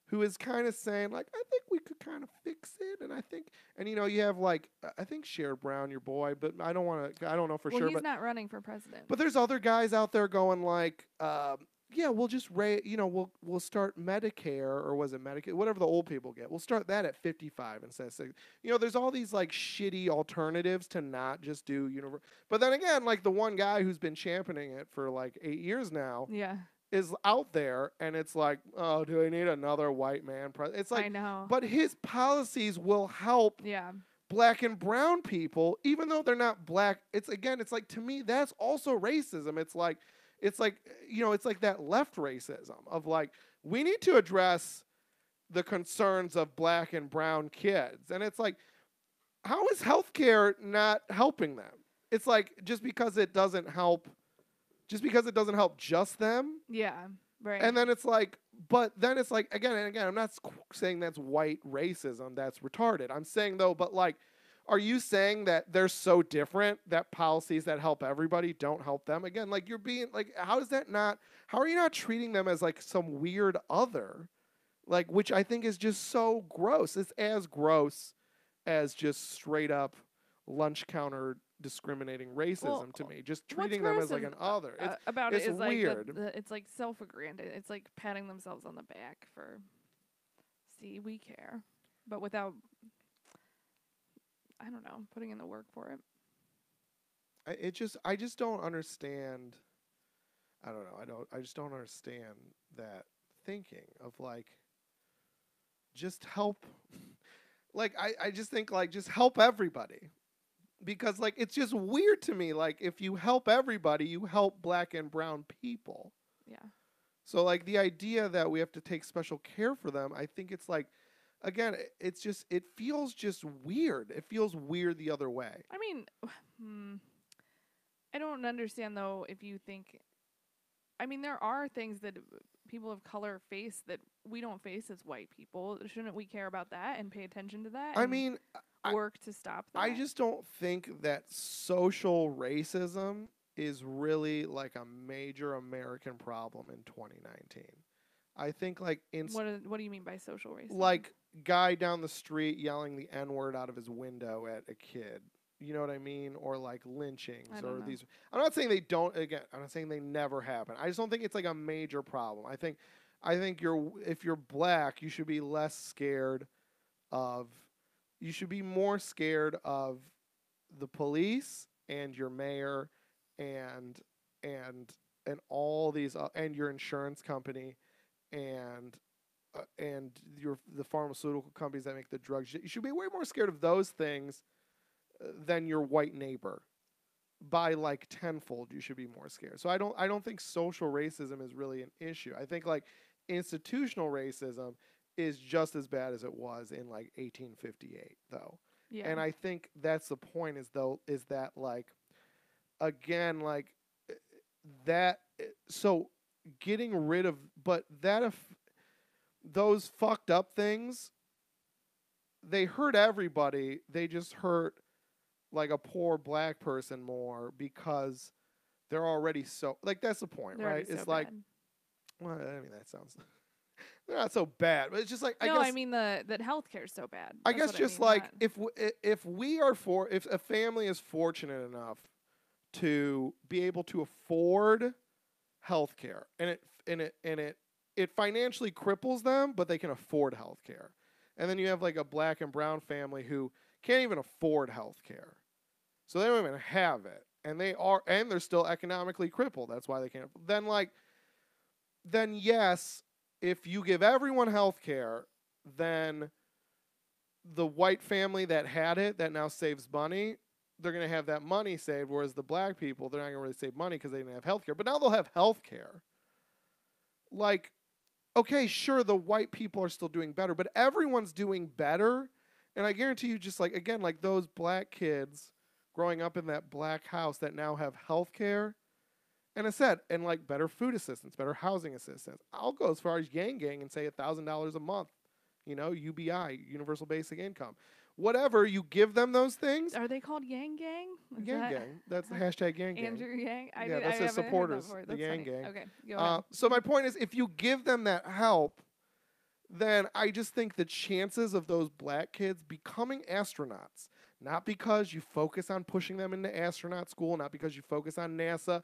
who is kind of saying like, I think we could kind of fix it. And I think, and you know, you have like, I think Sherrod Brown, your boy, but I don't know for sure. Well, he's not running for president. But there's other guys out there going like, yeah, we'll just we'll start Medicare, or was it Medicaid, whatever the old people get. We'll start that at 55 instead of 60. You know, there's all these like shitty alternatives to not just do universal. But then again, like the one guy who's been championing it for like 8 years now. Yeah. Is out there, and it's like, oh, do I need another white man president? It's like, I know. But his policies will help black and brown people, even though they're not black. It's like, to me, that's also racism. It's like, you know, it's like that left racism of like, we need to address the concerns of black and brown kids. And it's like, how is healthcare not helping them? It's like, just because it doesn't help just them. Yeah, right. And then it's like, but then it's like, again and again, I'm not saying that's white racism, that's retarded. I'm saying though, but like, are you saying that they're so different that policies that help everybody don't help them? Again, like you're being like, how are you not treating them as like some weird other? Like, which I think is just so gross. It's as gross as just straight up lunch counter discriminating racism to me. Just treating them as like an other. It's weird. Like it's like self-aggrandized. It's like patting themselves on the back for, see, we care, but without, I don't know, putting in the work for it. I just don't understand. I don't know. I just don't understand that thinking of like, just help. Like, I just think like, just help everybody. Because, like, it's just weird to me. Like, if you help everybody, you help black and brown people. Yeah. So, like, the idea that we have to take special care for them, I think it's like, again, it feels just weird. It feels weird the other way. I mean, I don't understand, though, if you think, I mean, there are things that people of color face that we don't face as white people. Shouldn't we care about that and pay attention to that? I mean, work to stop that? I just don't think that social racism is really like a major American problem in 2019. I think like what do you mean by social racism? Like guy down the street yelling the N-word out of his window at a kid. You know what I mean? Or like lynchings or these. I'm not saying they don't. Again, I'm not saying they never happen. I just don't think it's like a major problem. I think if you're black, you should be less scared of. You should be more scared of the police and your mayor and all these and your insurance company and the pharmaceutical companies that make the drugs. You should be way more scared of those things than your white neighbor. By like tenfold, you should be more scared. So I don't think social racism is really an issue. I think like institutional racism is just as bad as it was in like 1858 though. Yeah. And I think that's the point is that like, again, like that, so getting rid of, but that if those fucked up things, they hurt everybody. They just hurt like a poor black person more because they're already so, like, that's the point, they're right? It's so like, bad. Well, I mean, that sounds, they're not so bad, but it's just like, I mean that healthcare is so bad. I guess just like if a family is fortunate enough to be able to afford healthcare, and it financially cripples them, but they can afford healthcare, And then you have like a black and brown family who can't even afford health care. So they don't even have it. And they're still economically crippled. That's why they can't. Then yes, if you give everyone health care, then the white family that had it, that now saves money, they're going to have that money saved, whereas the black people, they're not going to really save money because they didn't have health care. But now they'll have health care. Like, okay, sure, the white people are still doing better, but everyone's doing better. And I guarantee you, just like, again, like those black kids growing up in that black house that now have health care, and I said, and like better food assistance, better housing assistance. I'll go as far as Yang Gang and say $1,000 a month, UBI, Universal Basic Income. Whatever, you give them those things. Are they called Yang Gang? Yang Gang. That's the hashtag Yang Gang. Andrew Yang? That's his supporters, the Yang Gang. Okay, go ahead. So my point is, if you give them that help, then I just think the chances of those black kids becoming astronauts, not because you focus on pushing them into astronaut school, not because you focus on NASA,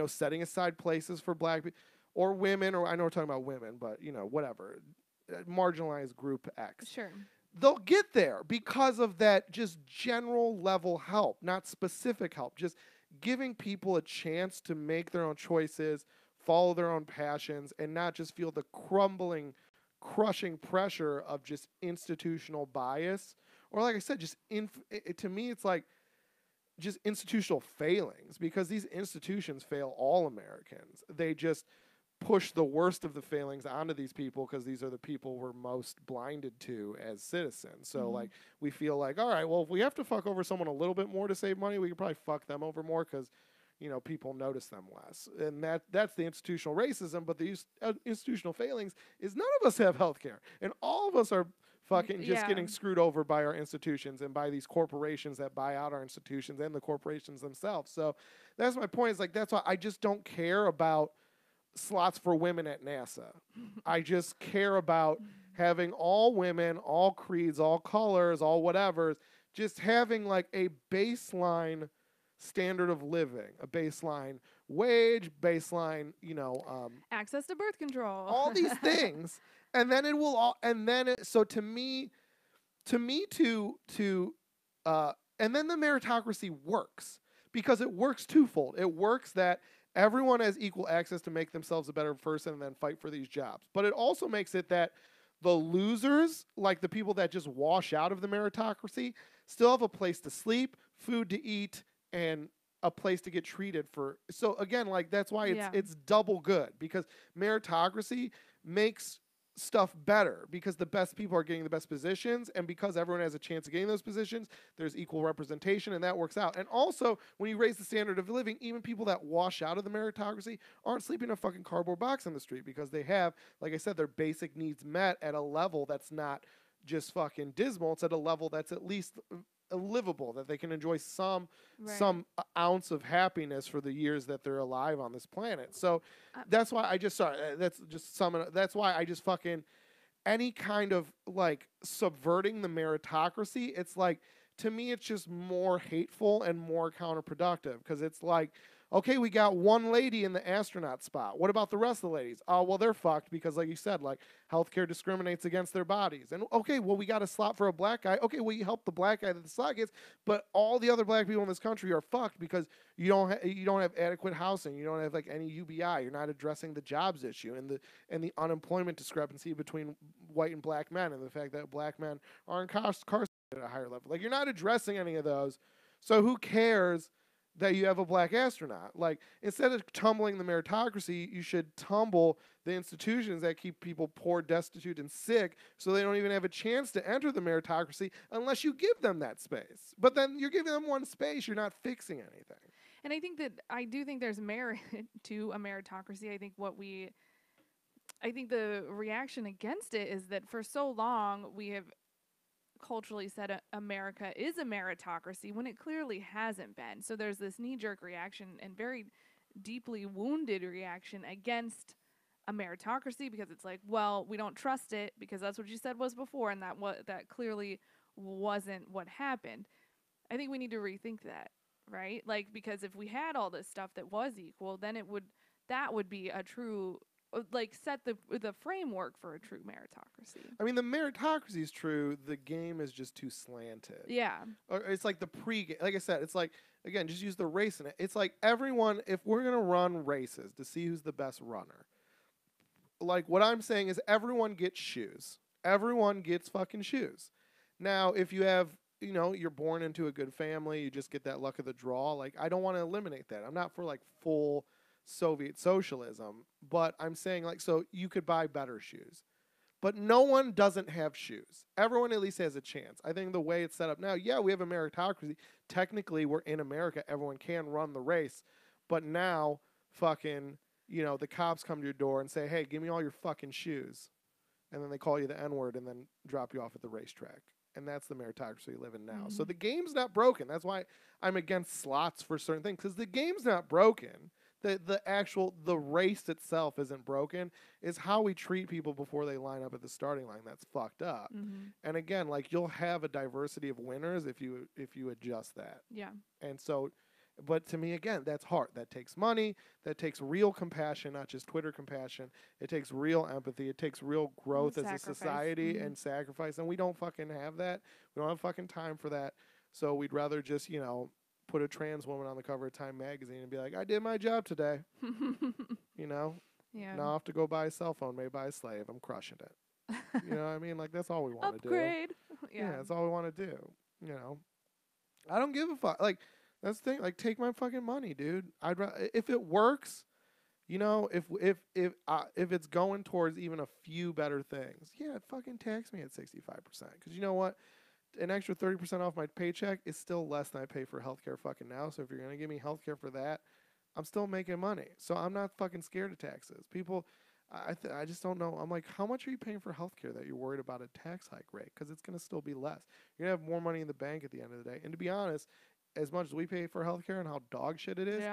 setting aside places for black people or women, or I know we're talking about women, but, whatever, marginalized group X. Sure. They'll get there because of that just general level help, not specific help, just giving people a chance to make their own choices, follow their own passions, and not just feel the crushing pressure of just institutional bias. Or like I said, to me, it's like just institutional failings, because these institutions fail all Americans. They just push the worst of the failings onto these people because these are the people we're most blinded to as citizens. So like we feel like, all right, well, if we have to fuck over someone a little bit more to save money, we could probably fuck them over more because people notice them less. And that's the institutional racism. But the institutional failings is none of us have health care, and all of us are fucking just getting screwed over by our institutions and by these corporations that buy out our institutions and the corporations themselves. So that's my point, is like, that's why I just don't care about slots for women at NASA. I just care about having all women, all creeds, all colors, all whatevers, just having like a baseline standard of living, a baseline wage, baseline, access to birth control, all these things. And then it will all, and then it, so to me, and then the meritocracy works, because it works twofold. It works that everyone has equal access to make themselves a better person and then fight for these jobs. But it also makes it that the losers, like the people that just wash out of the meritocracy, still have a place to sleep, food to eat, and a place to get treated for. So again, like that's why it's double good, because meritocracy makes stuff better, because the best people are getting the best positions, and because everyone has a chance of getting those positions, there's equal representation, and that works out. And also, when you raise the standard of living, even people that wash out of the meritocracy aren't sleeping in a fucking cardboard box on the street, because they have, like I said, their basic needs met at a level that's not just fucking dismal. It's at a level that's at least livable, that they can enjoy some ounce of happiness for the years that they're alive on this planet. So that's why that's why I just fucking, any kind of like subverting the meritocracy, it's like, to me, it's just more hateful and more counterproductive, because it's like, okay, we got one lady in the astronaut spot. What about the rest of the ladies? Oh, well, they're fucked because, like you said, like healthcare discriminates against their bodies. And okay, well, we got a slot for a black guy. Okay, well, you help the black guy that the slot gets, but all the other black people in this country are fucked because you don't have adequate housing. You don't have like any UBI. You're not addressing the jobs issue and the unemployment discrepancy between white and black men, and the fact that black men are incarcerated at a higher level. Like, you're not addressing any of those. So who cares that you have a black astronaut? Like, instead of tumbling the meritocracy, you should tumble the institutions that keep people poor, destitute, and sick, so they don't even have a chance to enter the meritocracy unless you give them that space. But then you're giving them one space, you're not fixing anything. And I do think there's merit to a meritocracy. I think the reaction against it is that for so long we have culturally said America is a meritocracy when it clearly hasn't been. So there's this knee-jerk reaction and very deeply wounded reaction against a meritocracy, because it's like, well, we don't trust it because that's what you said was before, and that clearly wasn't what happened. I think we need to rethink that, right? Like, because if we had all this stuff that was equal, then that would be a true like set the framework for a true meritocracy. I mean, the meritocracy is true. The game is just too slanted. Yeah. Or it's like the pre-game. Like I said, it's like, again, just use the race in it. It's like everyone, if we're going to run races to see who's the best runner, like what I'm saying is everyone gets shoes. Everyone gets fucking shoes. Now, if you have, you're born into a good family, you just get that luck of the draw. Like, I don't want to eliminate that. I'm not for like full Soviet socialism, but I'm saying like, so you could buy better shoes. But no one doesn't have shoes. Everyone at least has a chance. I think the way it's set up now, yeah, we have a meritocracy. Technically, we're in America. Everyone can run the race. But now, fucking, the cops come to your door and say, hey, give me all your fucking shoes. And then they call you the N-word and then drop you off at the racetrack. And that's the meritocracy we live in now. So the game's not broken. That's why I'm against slots for certain things, because the game's not broken. The race itself isn't broken. It's how we treat people before they line up at the starting line that's fucked up. And again, like, you'll have a diversity of winners if you adjust that. Yeah. And so, but to me, again, that's hard. That takes money. That takes real compassion, not just Twitter compassion. It takes real empathy. It takes real growth as a society and sacrifice. And we don't fucking have that. We don't have fucking time for that. So we'd rather just, put a trans woman on the cover of Time magazine and be like, I did my job today. Yeah. Now I have to go buy a cell phone made by a slave. I'm crushing it. You know what I mean? Like, that's all we want to do. Upgrade. Yeah, that's all we want to do. I don't give a fuck. Like, that's the thing. Like, take my fucking money, dude. If it works, if it's going towards even a few better things, yeah, fucking tax me at 65%. Because you know what? An extra 30% off my paycheck is still less than I pay for healthcare fucking now. So if you're going to give me healthcare for that, I'm still making money. So I'm not fucking scared of taxes. People, I just don't know. I'm like, how much are you paying for healthcare that you're worried about a tax hike rate? Because it's going to still be less. You're going to have more money in the bank at the end of the day. And to be honest, as much as we pay for healthcare and how dog shit it is,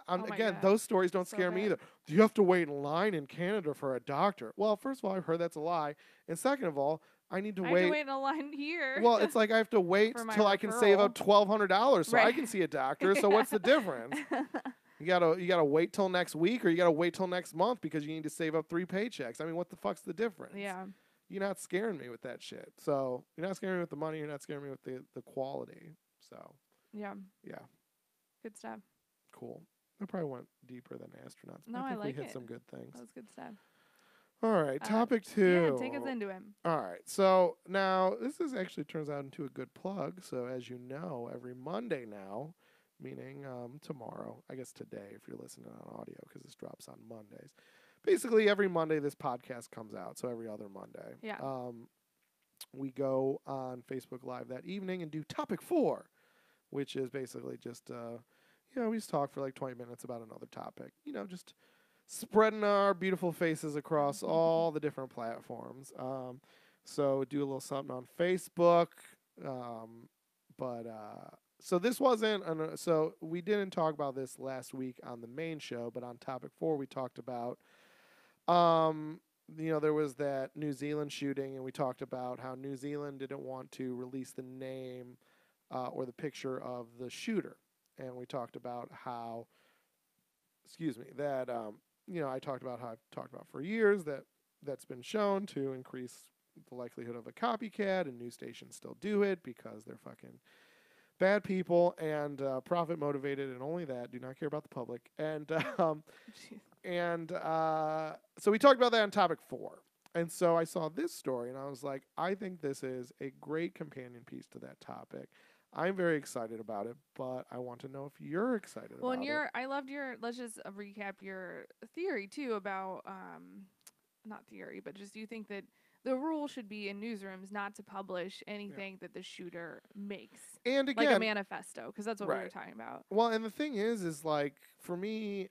again, those stories don't scare me either. Do you have to wait in line in Canada for a doctor? Well, first of all, I've heard that's a lie. And second of all, I need to wait. I have to wait in a line here. Well, it's like I have to wait till I can save up $1,200 so I can see a doctor. So what's the difference? You gotta wait till next week, or you gotta wait till next month because you need to save up 3 paychecks. I mean, what the fuck's the difference? Yeah. You're not scaring me with that shit. So you're not scaring me with the money. You're not scaring me with the quality. So yeah. Good stuff. Cool. I probably went deeper than astronauts. No, I think like we hit it. some good things. That was good stuff. All right, topic 2. Yeah, take us into it. All right, so now this actually turns out into a good plug. So as you know, every Monday now, meaning tomorrow, I guess today if you're listening on audio because this drops on Mondays. Basically, every Monday this podcast comes out, so every other Monday. Yeah. We go on Facebook Live that evening and do topic 4, which is basically just, we just talk for like 20 minutes about another topic. Just spreading our beautiful faces across all the different platforms. So do a little something on Facebook. So this wasn't, so we didn't talk about this last week on the main show, but on topic 4, we talked about, there was that New Zealand shooting, and we talked about how New Zealand didn't want to release the name or the picture of the shooter. And we talked about how, I talked about how I've talked about for years that's been shown to increase the likelihood of a copycat, and news stations still do it because they're fucking bad people and profit motivated, and only that, do not care about the public. And so we talked about that on topic 4. And so I saw this story and I was like, I think this is a great companion piece to that topic. I'm very excited about it, but I want to know if you're excited about it. I loved let's just recap your theory too about, not theory, but just, do you think that the rule should be in newsrooms not to publish anything that the shooter makes? And again, like a manifesto, because that's what we were talking about. Well, and the thing is like, for me,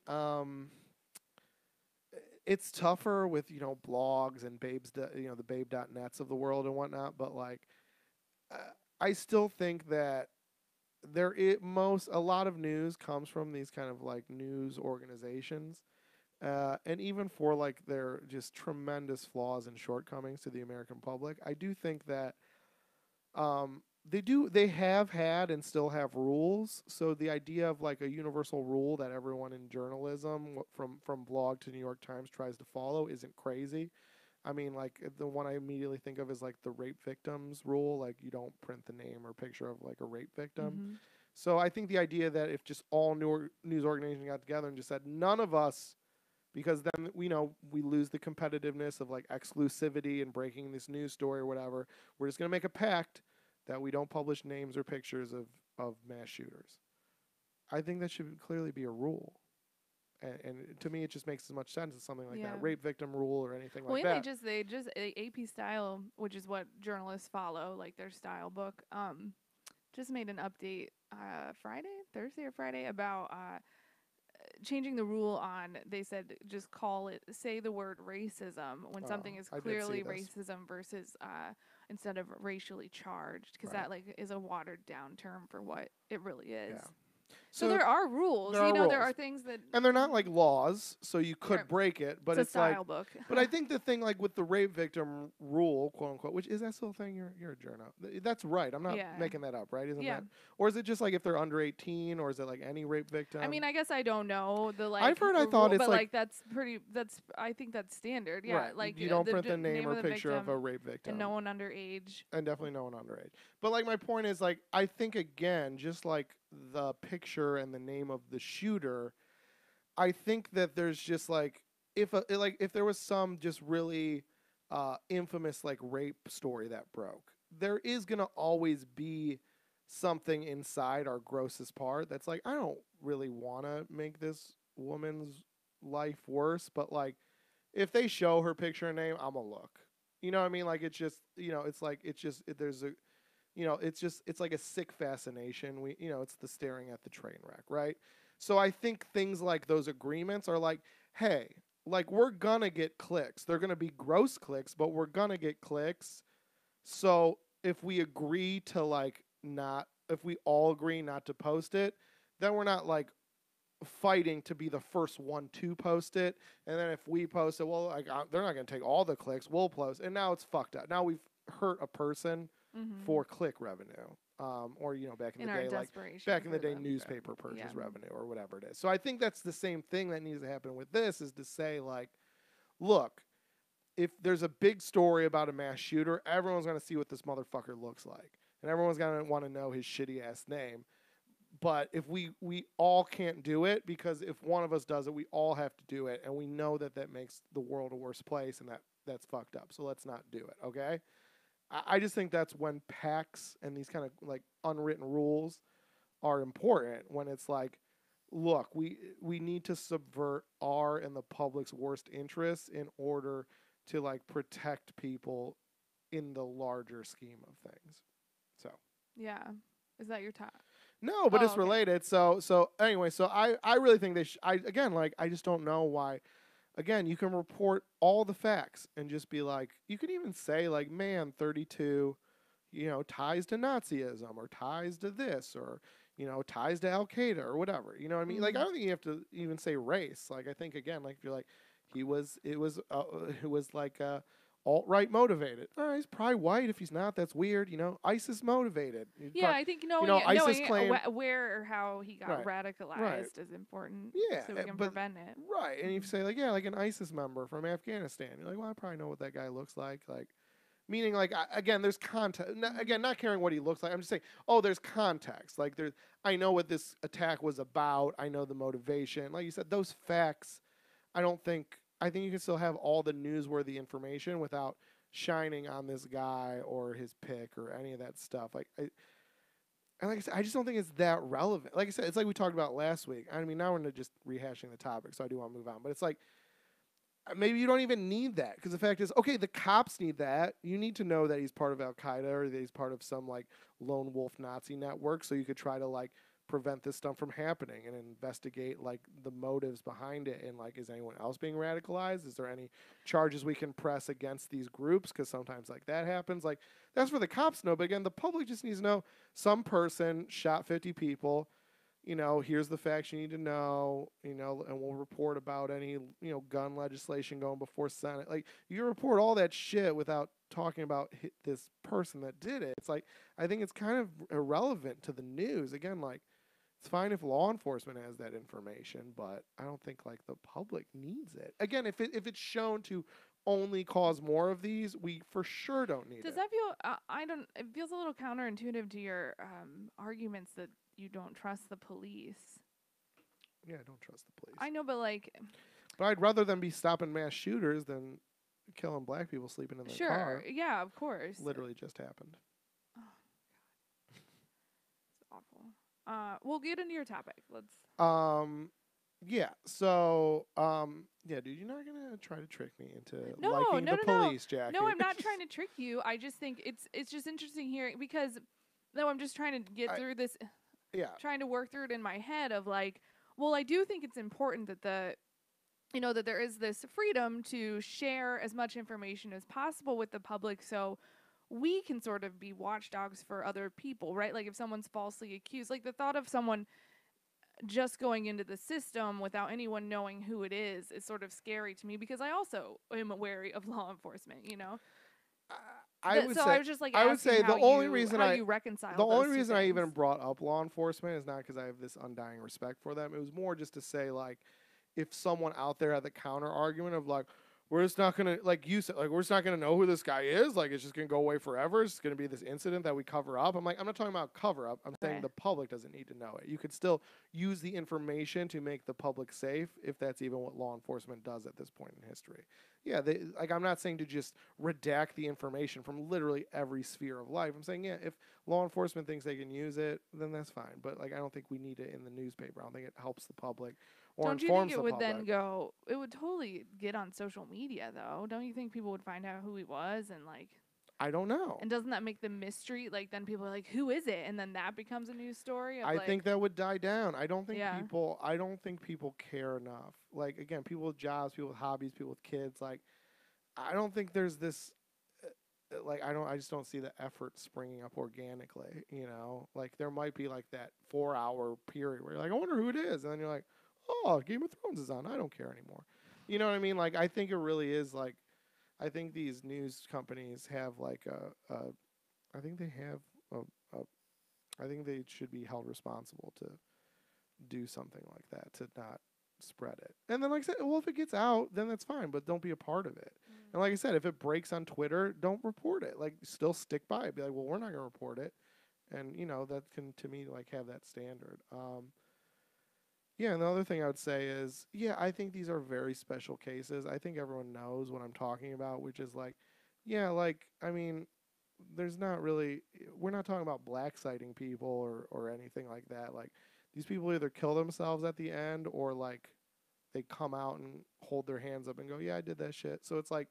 it's tougher with, blogs and babes, the babe.nets of the world and whatnot, but like, I still think that a lot of news comes from these kind of like news organizations, and even for like their just tremendous flaws and shortcomings to the American public, I do think that they have had and still have rules. So the idea of like a universal rule that everyone in journalism from blog to New York Times tries to follow isn't crazy. I mean, like the one I immediately think of is like the rape victims rule, like you don't print the name or picture of like a rape victim. Mm-hmm. So I think the idea that if just all news organizations got together and just said none of us, because then we lose the competitiveness of like exclusivity and breaking this news story or whatever. We're just gonna make a pact that we don't publish names or pictures of mass shooters. I think that should clearly be a rule. And to me, it just makes as much sense as something like that rape victim rule or anything like that. They just AP Style, which is what journalists follow, like their style book, just made an update Thursday or Friday about changing the rule on. They said just say the word racism when something is clearly racism versus instead of racially charged, because that like is a watered down term for what it really is. Yeah. So there are rules. There are things that... And they're not like laws, so you could break it. But it's a style like, book. But I think the thing like with the rape victim rule, quote unquote, which is that still a thing? You're a journal. That's right. I'm not making that up, right? Isn't that? Or is it just like if they're under 18, or is it like any rape victim? I mean, I guess I don't know the like. I've heard. I thought it's but like that's pretty. I think that's standard. Yeah, right. Like you don't print the name or picture of a rape victim, and no one underage, and definitely no one underage. But like my point is like I think again, just like the picture and the name of the shooter, I think that there's just like if there was some just really infamous like rape story that broke, there is gonna always be something inside our grossest part that's like, I don't really want to make this woman's life worse, but like if they show her picture and name, I'm gonna look. You know what I mean? Like it's just there's a it's like a sick fascination. It's the staring at the train wreck, right? So I think things like those agreements are like, hey, like we're gonna get clicks. They're gonna be gross clicks, but we're gonna get clicks. So if we agree to if we all agree not to post it, then we're not like fighting to be the first one to post it. And then if we post it, well, like they're not gonna take all the clicks. We'll post, and now it's fucked up. Now we've hurt a person for click revenue, or back in the day, like back in the day, newspaper purchase revenue or whatever it is. So I think that's the same thing that needs to happen with this, is to say like, look, if there's a big story about a mass shooter, everyone's gonna see what this motherfucker looks like, and everyone's gonna want to know his shitty ass name. But if we all can't do it, because if one of us does it, we all have to do it, and we know that makes the world a worse place, and that's fucked up. So let's not do it, okay? I just think that's when pacts and these kind of like unwritten rules are important, when it's like, look, we need to subvert our and the public's worst interests in order to like protect people in the larger scheme of things. So yeah, is that your top? No, but it's related. So anyway, so I really think I just don't know why. Again, you can report all the facts and just be like, you could even say like, man, 32, ties to Nazism, or ties to this, or, ties to Al Qaeda or whatever. You know what I mean? Like, I don't think you have to even say race. Like, I think again, like if you're like, it was like alt-right motivated. All right, he's probably white. If he's not, that's weird. ISIS motivated. I think knowing where or how he got radicalized is important. Yeah, so we can prevent it. Right, and you say like, yeah, like an ISIS member from Afghanistan. You're like, well, I probably know what that guy looks like. Like, meaning like again, there's context. Again, not caring what he looks like. I'm just saying, there's context. Like I know what this attack was about. I know the motivation. Like you said, those facts. I think you can still have all the newsworthy information without shining on this guy or his pick or any of that stuff. Like I said, I just don't think it's that relevant. Like I said, it's like we talked about last week. I mean, now we're just rehashing the topic, so I do want to move on. But it's like, maybe you don't even need that, because the fact is, okay, the cops need that. You need to know that he's part of Al Qaeda, or that he's part of some like lone wolf Nazi network, so you could try to like prevent this stuff from happening and investigate like the motives behind it, and like, is anyone else being radicalized? Is there any charges we can press against these groups? Because sometimes like that happens. Like, that's where the cops know. But again, the public just needs to know some person shot 50 people. Here's the facts you need to know, and we'll report about any, gun legislation going before Senate. Like, you report all that shit without talking about this person that did it. It's like, I think it's kind of irrelevant to the news. Again, like, it's fine if law enforcement has that information, but I don't think like the public needs it. Again, if it's shown to only cause more of these, we for sure don't need it. Does that feel? I don't. It feels a little counterintuitive to your arguments that you don't trust the police. Yeah, I don't trust the police. I know, but like. But I'd rather them be stopping mass shooters than killing black people sleeping in their car. Sure. Yeah, of course. Literally just happened. Oh, God. It's awful. We'll get into your topic. Let's. Yeah. So, yeah, dude, you're not gonna try to trick me into liking the police, Jackie. No, I'm not trying to trick you. I just think it's just interesting hearing because, no, I'm just trying to get through this. Yeah. Trying to work through it in my head of like, well, I do think it's important that that there is this freedom to share as much information as possible with the public, so we can sort of be watchdogs for other people, right? Like if someone's falsely accused, like the thought of someone just going into the system without anyone knowing who it is sort of scary to me because I also am wary of law enforcement, you know? I would say the only reason I even brought up law enforcement is not because I have this undying respect for them. It was more just to say, like, if someone out there had the counter argument of like, we're just not gonna, like you said, like we're just not gonna know who this guy is, like it's just gonna go away forever. It's gonna be this incident that we cover up. I'm like, I'm not talking about cover up. I'm saying the public doesn't need to know it. You could still use the information to make the public safe if that's even what law enforcement does at this point in history. Yeah, I'm not saying to just redact the information from literally every sphere of life. I'm saying, yeah, if law enforcement thinks they can use it, then that's fine. But like, I don't think we need it in the newspaper. I don't think it helps the public. Or don't you think it would then go? It would totally get on social media, though. Don't you think people would find out who he was and like? I don't know. And doesn't that make the mystery like? Then people are like, "Who is it?" And then that becomes a news story. I think that would die down. I don't think people. I don't think people care enough. Like again, people with jobs, people with hobbies, people with kids. Like, I don't think there's this. I just don't see the effort springing up organically. You know, like there might be like that 4-hour period where you're like, I wonder who it is, and then you're like, oh, Game of Thrones is on. I don't care anymore. You know what I mean? Like, I think it really is like, I think these news companies have like I think they have I think they should be held responsible to do something like that, to not spread it. And then, like I said, well, if it gets out, then that's fine, but don't be a part of it. And like I said, if it breaks on Twitter, don't report it. Like, still stick by it. Be like, well, we're not going to report it. And, you know, that can, to me, like, have that standard. Yeah, and the other thing I would say is, yeah, I think these are very special cases. I think everyone knows what I'm talking about, which is like, yeah, like, I mean, there's not really, we're not talking about black sighting people or anything like that. Like, these people either kill themselves at the end or, like, they come out and hold their hands up and go, yeah, I did that shit. So it's like,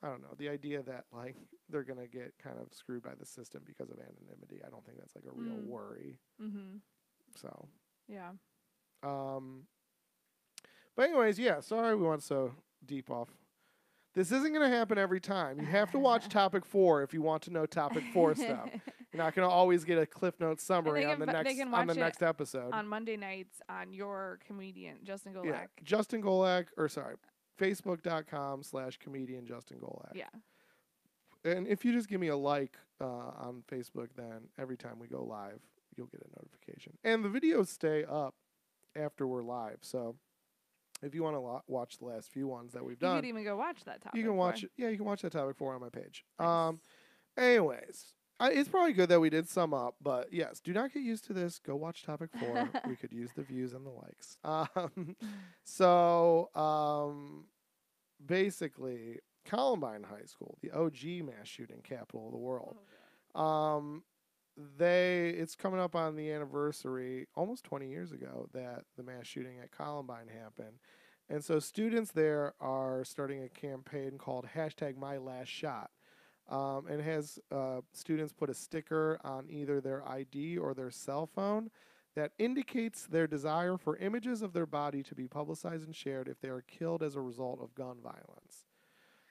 I don't know, the idea that, like, they're going to get kind of screwed by the system because of anonymity, I don't think that's, like, a real worry. Mm-hmm. So. Yeah. But anyways, yeah, sorry we went so deep off. This isn't going to happen every time. You have to watch Topic 4 if you want to know Topic 4 stuff. You're not going to always get a Cliff Notes summary on the next episode. On Monday nights on your comedian, Justin Golak. Yeah, Justin Golak, Facebook.com/comedian Justin Golak. Yeah. And if you just give me a like on Facebook, then every time we go live, you'll get a notification. And the videos stay up after we're live, so if you want to watch the last few ones that we've done, you could even go watch that topic. You can watch it. Yeah, you can watch that Topic 4 on my page. Nice. Anyways, it's probably good that we did sum up, but yes, do not get used to this. Go watch Topic 4. We could use the views and the likes. Basically, Columbine High School, the OG mass shooting capital of the world. It's coming up on the anniversary, almost 20 years ago, that the mass shooting at Columbine happened. And so students there are starting a campaign called #MyLastShot. And has students put a sticker on either their ID or their cell phone that indicates their desire for images of their body to be publicized and shared if they are killed as a result of gun violence.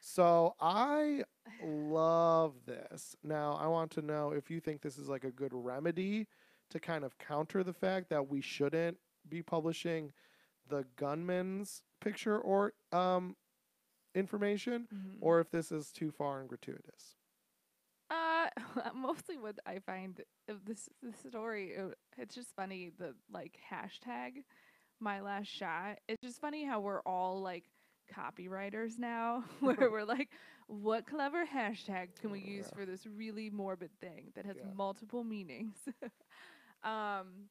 So I love this. Now, I want to know if you think this is like a good remedy to kind of counter the fact that we shouldn't be publishing the gunman's picture or information, or if this is too far and gratuitous. Mostly what I find of this story, it's just funny the like hashtag my last shot. It's just funny how we're all like copywriters now, where we're like, what clever hashtag can we use for this really morbid thing that has Yeah. multiple meanings? um,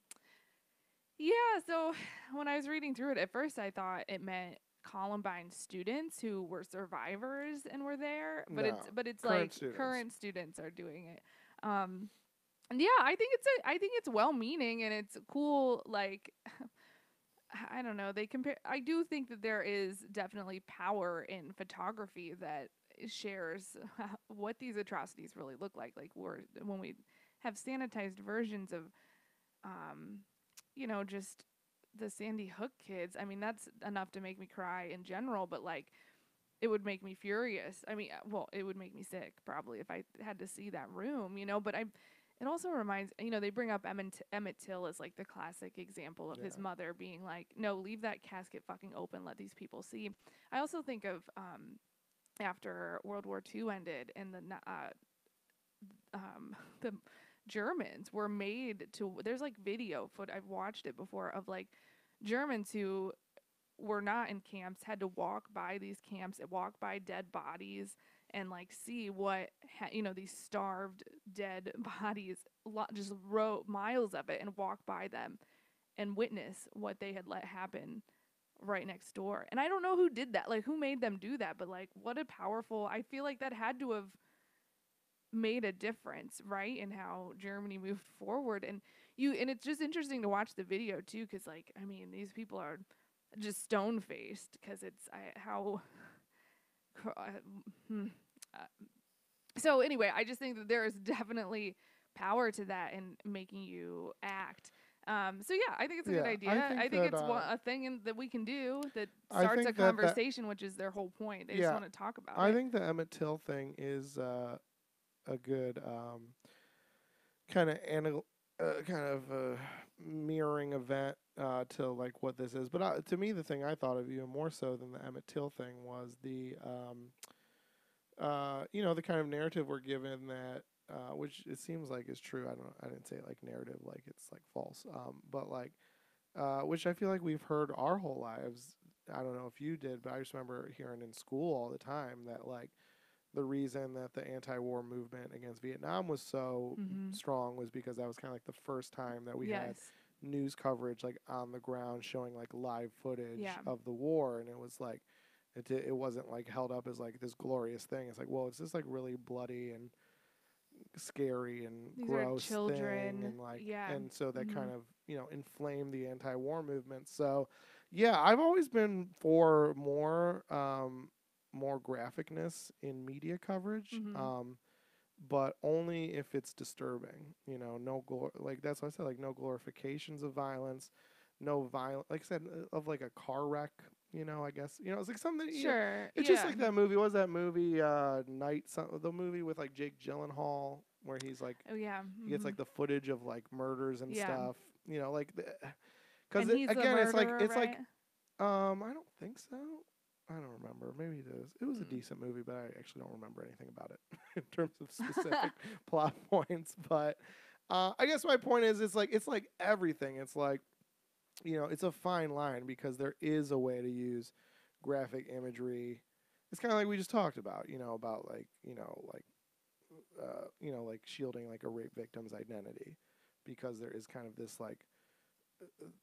yeah. So when I was reading through it, at first I thought it meant Columbine students who were survivors and were there, but No. it's Current like students. current students are doing it. And yeah, I think it's well meaning and it's cool. Like I don't know. They compare. I do think that there is definitely power in photography that shares what these atrocities really look like. Like when we have sanitized versions of, um, just the Sandy Hook kids. I mean, that's enough to make me cry in general. But like, it would make me furious. I mean, well, it would make me sick probably if I had to see that room. But it also reminds, they bring up Emmett Till as like the classic example of his mother being like, no, leave that casket fucking open, let these people see. I also think of after World War II ended and the Germans were made to, there's like video foot, I've watched it before, of like Germans who were not in camps had to walk by these camps and walk by dead bodies and like see what these starved dead bodies, just miles of it, and walk by them and witness what they had let happen right next door. And I don't know who did that, like who made them do that, but like what a powerful, I feel like that had to have made a difference, right, in how Germany moved forward. And it's just interesting to watch the video too, because like, I mean, these people are just stone faced because how hmm. uh, so anyway, I just think that there is definitely power to that in making you act. So yeah, I think it's a good idea. I think it's a thing that we can do that starts a conversation, which is their whole point. They just want to talk about it. I think the Emmett Till thing is a good kind of mirroring event to like what this is. But to me, the thing I thought of even more so than the Emmett Till thing was the the kind of narrative we're given that which it seems like is true. I didn't say it like narrative like it's like false. But like which I feel like we've heard our whole lives. I don't know if you did, but I just remember hearing in school all the time that like the reason that the anti-war movement against Vietnam was so strong was because that was kind of like the first time that we had news coverage like on the ground showing like live footage of the war, and it was like it wasn't like held up as like this glorious thing. It's like, well, it's just like really bloody and scary and These gross are children, thing, and like and so that kind of inflamed the anti-war movement. So yeah, I've always been for more graphicness in media coverage, but only if it's disturbing. No like that's what I said, like no glorifications of violence, no violent, like I said, of like a car wreck. I guess it's like something. It's just like that movie. What was that movie? The movie with like Jake Gyllenhaal, where he's like, he gets like the footage of like murders and stuff. Like because again, it's like I don't think so. I don't remember. Maybe it is. It was a decent movie, but I actually don't remember anything about it in terms of specific plot points. But I guess my point is, it's like everything. It's like, it's a fine line because there is a way to use graphic imagery. It's kind of like we just talked about, about like, like shielding like a rape victim's identity, because there is kind of this like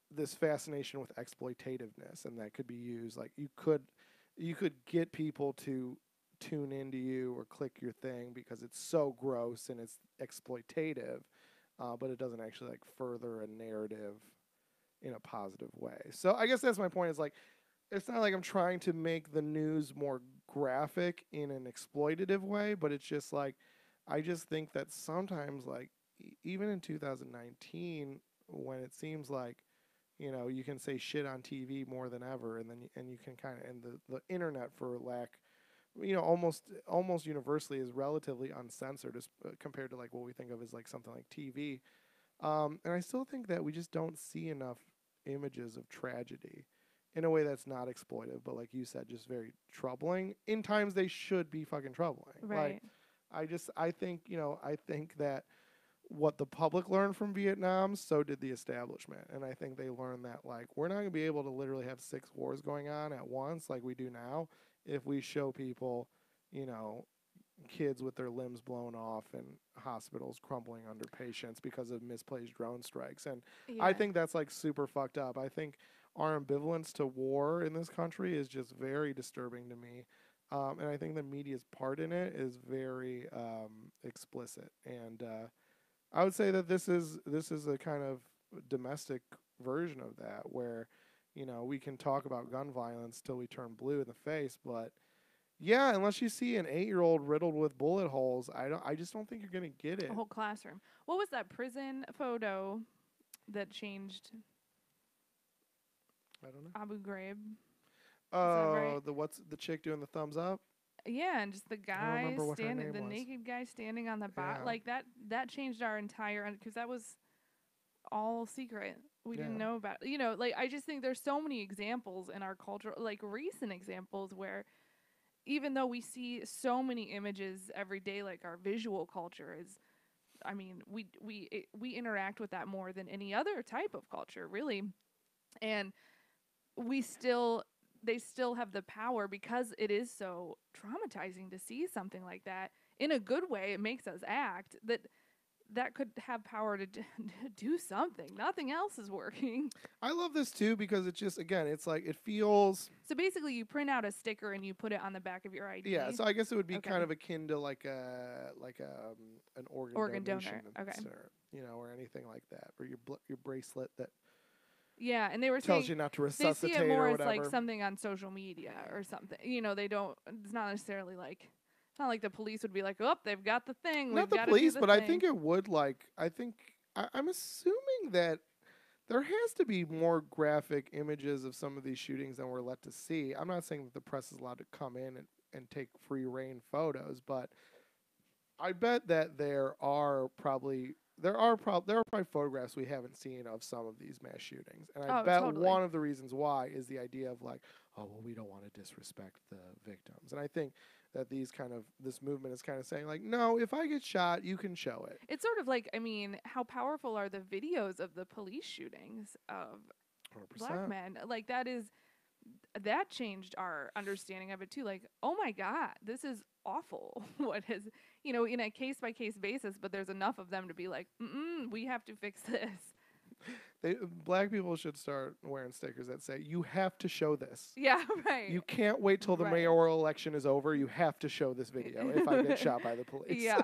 this fascination with exploitativeness, and that could be used like you could get people to tune into you or click your thing because it's so gross and it's exploitative, but it doesn't actually like further a narrative in a positive way. So I guess that's my point, is like, it's not like I'm trying to make the news more graphic in an exploitative way, but it's just like, I just think that sometimes, like, even in 2019, when it seems like, you can say shit on TV more than ever, and then you can kind of, and the internet, for lack, almost universally is relatively uncensored as compared to like what we think of as like something like TV. And I still think that we just don't see enough images of tragedy in a way that's not exploitive, but like you said, just very troubling in times they should be fucking troubling. Right. I think, I think that what the public learned from Vietnam, so did the establishment. And I think they learned that, like, we're not going to be able to literally have 6 wars going on at once like we do now if we show people, you know, kids with their limbs blown off and hospitals crumbling under patients because of misplaced drone strikes. And I Yeah. think that's like super fucked up. I think our ambivalence to war in this country is just very disturbing to me. And I think the media's part in it is very explicit. And I would say that this is a kind of domestic version of that, where, we can talk about gun violence till we turn blue in the face, but yeah, unless you see an 8-year-old riddled with bullet holes, I just don't think you're gonna get A it. whole classroom. What was that prison photo that changed I don't know. Abu Ghraib? Is that right? Oh, what's the chick doing the thumbs up? Yeah, and just the I don't guy remember what her standing, name the was. naked guy standing on the bot, Yeah, like that changed our entire, because that was all secret. We yeah. didn't know about, like I just think there's so many examples in our culture, like recent examples where even though we see so many images every day, like our visual culture is, I mean, we interact with that more than any other type of culture, really, and we still they still have the power because it is so traumatizing to see something like that. In a good way, it makes us act that could have power to do something. Nothing else is working. I love this too because it's just, again, it's like it feels. So basically, you print out a sticker and you put it on the back of your ID. Yeah, so I guess it would be Okay. kind of akin to like an organ donation donor. Okay. center, or anything like that, or your bracelet that Yeah, and they were tells saying you not to they resuscitate see it more or as whatever. like something on social media or something. They don't. It's not necessarily like. It's not like the police would be like, "Oh, they've got the thing. Not We've the got to do police, the but thing." I think it would, like, I'm assuming that there has to be more graphic images of some of these shootings than we're let to see. I'm not saying that the press is allowed to come in and take free reign photos, but I bet that there are probably photographs we haven't seen of some of these mass shootings, and I Oh, bet totally. one of the reasons why is the idea of, like, oh well, we don't want to disrespect the victims, and I think that this movement is kind of saying, like, no, if I get shot, you can show it. It's sort of like, I mean, how powerful are the videos of the police shootings of 100%. black men? Like that changed our understanding of it too. Like, oh my God, this is awful. What is, in a case by case basis, but there's enough of them to be like, we have to fix this. Black people should start wearing stickers that say, "You have to show this. Yeah, right. You can't wait till the Right. mayoral election is over. You have to show this video if I get shot by the police." Yeah.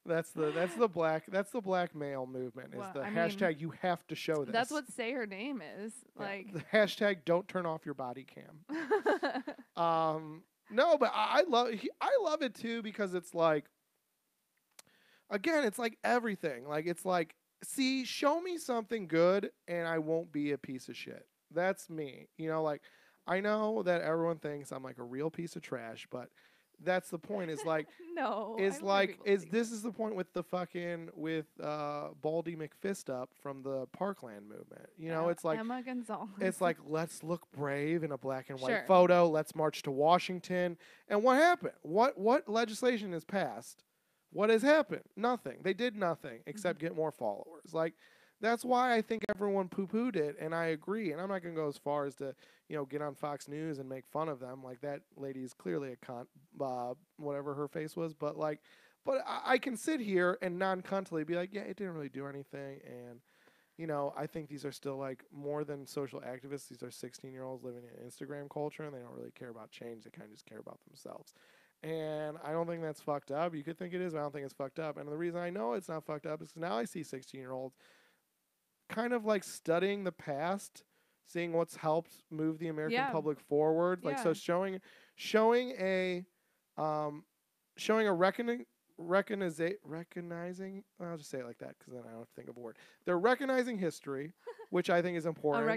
That's the black male movement. Is Well, the I hashtag mean, you have to show this. that's what Say Her Name is. Yeah, Like, the hashtag don't turn off your body cam. No, but I love it too because it's like, again, it's like everything. Like, it's like, see, show me something good and I won't be a piece of shit. That's me. Like, I know that everyone thinks I'm like a real piece of trash, but that's the point, is like, no. this is the point with Baldy McFist up from the Parkland movement. It's like, Emma Gonzalez. it's like, let's look brave in a black and white Sure. photo. Let's march to Washington. And what happened? What legislation is passed? What has happened? Nothing. They did nothing except get more followers. Like, that's why I think everyone poo-pooed it, and I agree. And I'm not going to go as far as to, get on Fox News and make fun of them. Like, that lady is clearly a cunt, whatever her face was. But I can sit here and non-cuntily be like, yeah, it didn't really do anything. And, I think these are still, like, more than social activists. These are 16-year-olds living in Instagram culture, and they don't really care about change. They kind of just care about themselves. And I don't think that's fucked up. You could think it is, but I don't think it's fucked up. And the reason I know it's not fucked up is because now I see 16-year-olds kind of like studying the past, seeing what's helped move the American public forward. Like, so showing a recognizing, I'll just say it like that because then I don't have to think of a word. They're recognizing history, which I think is important. A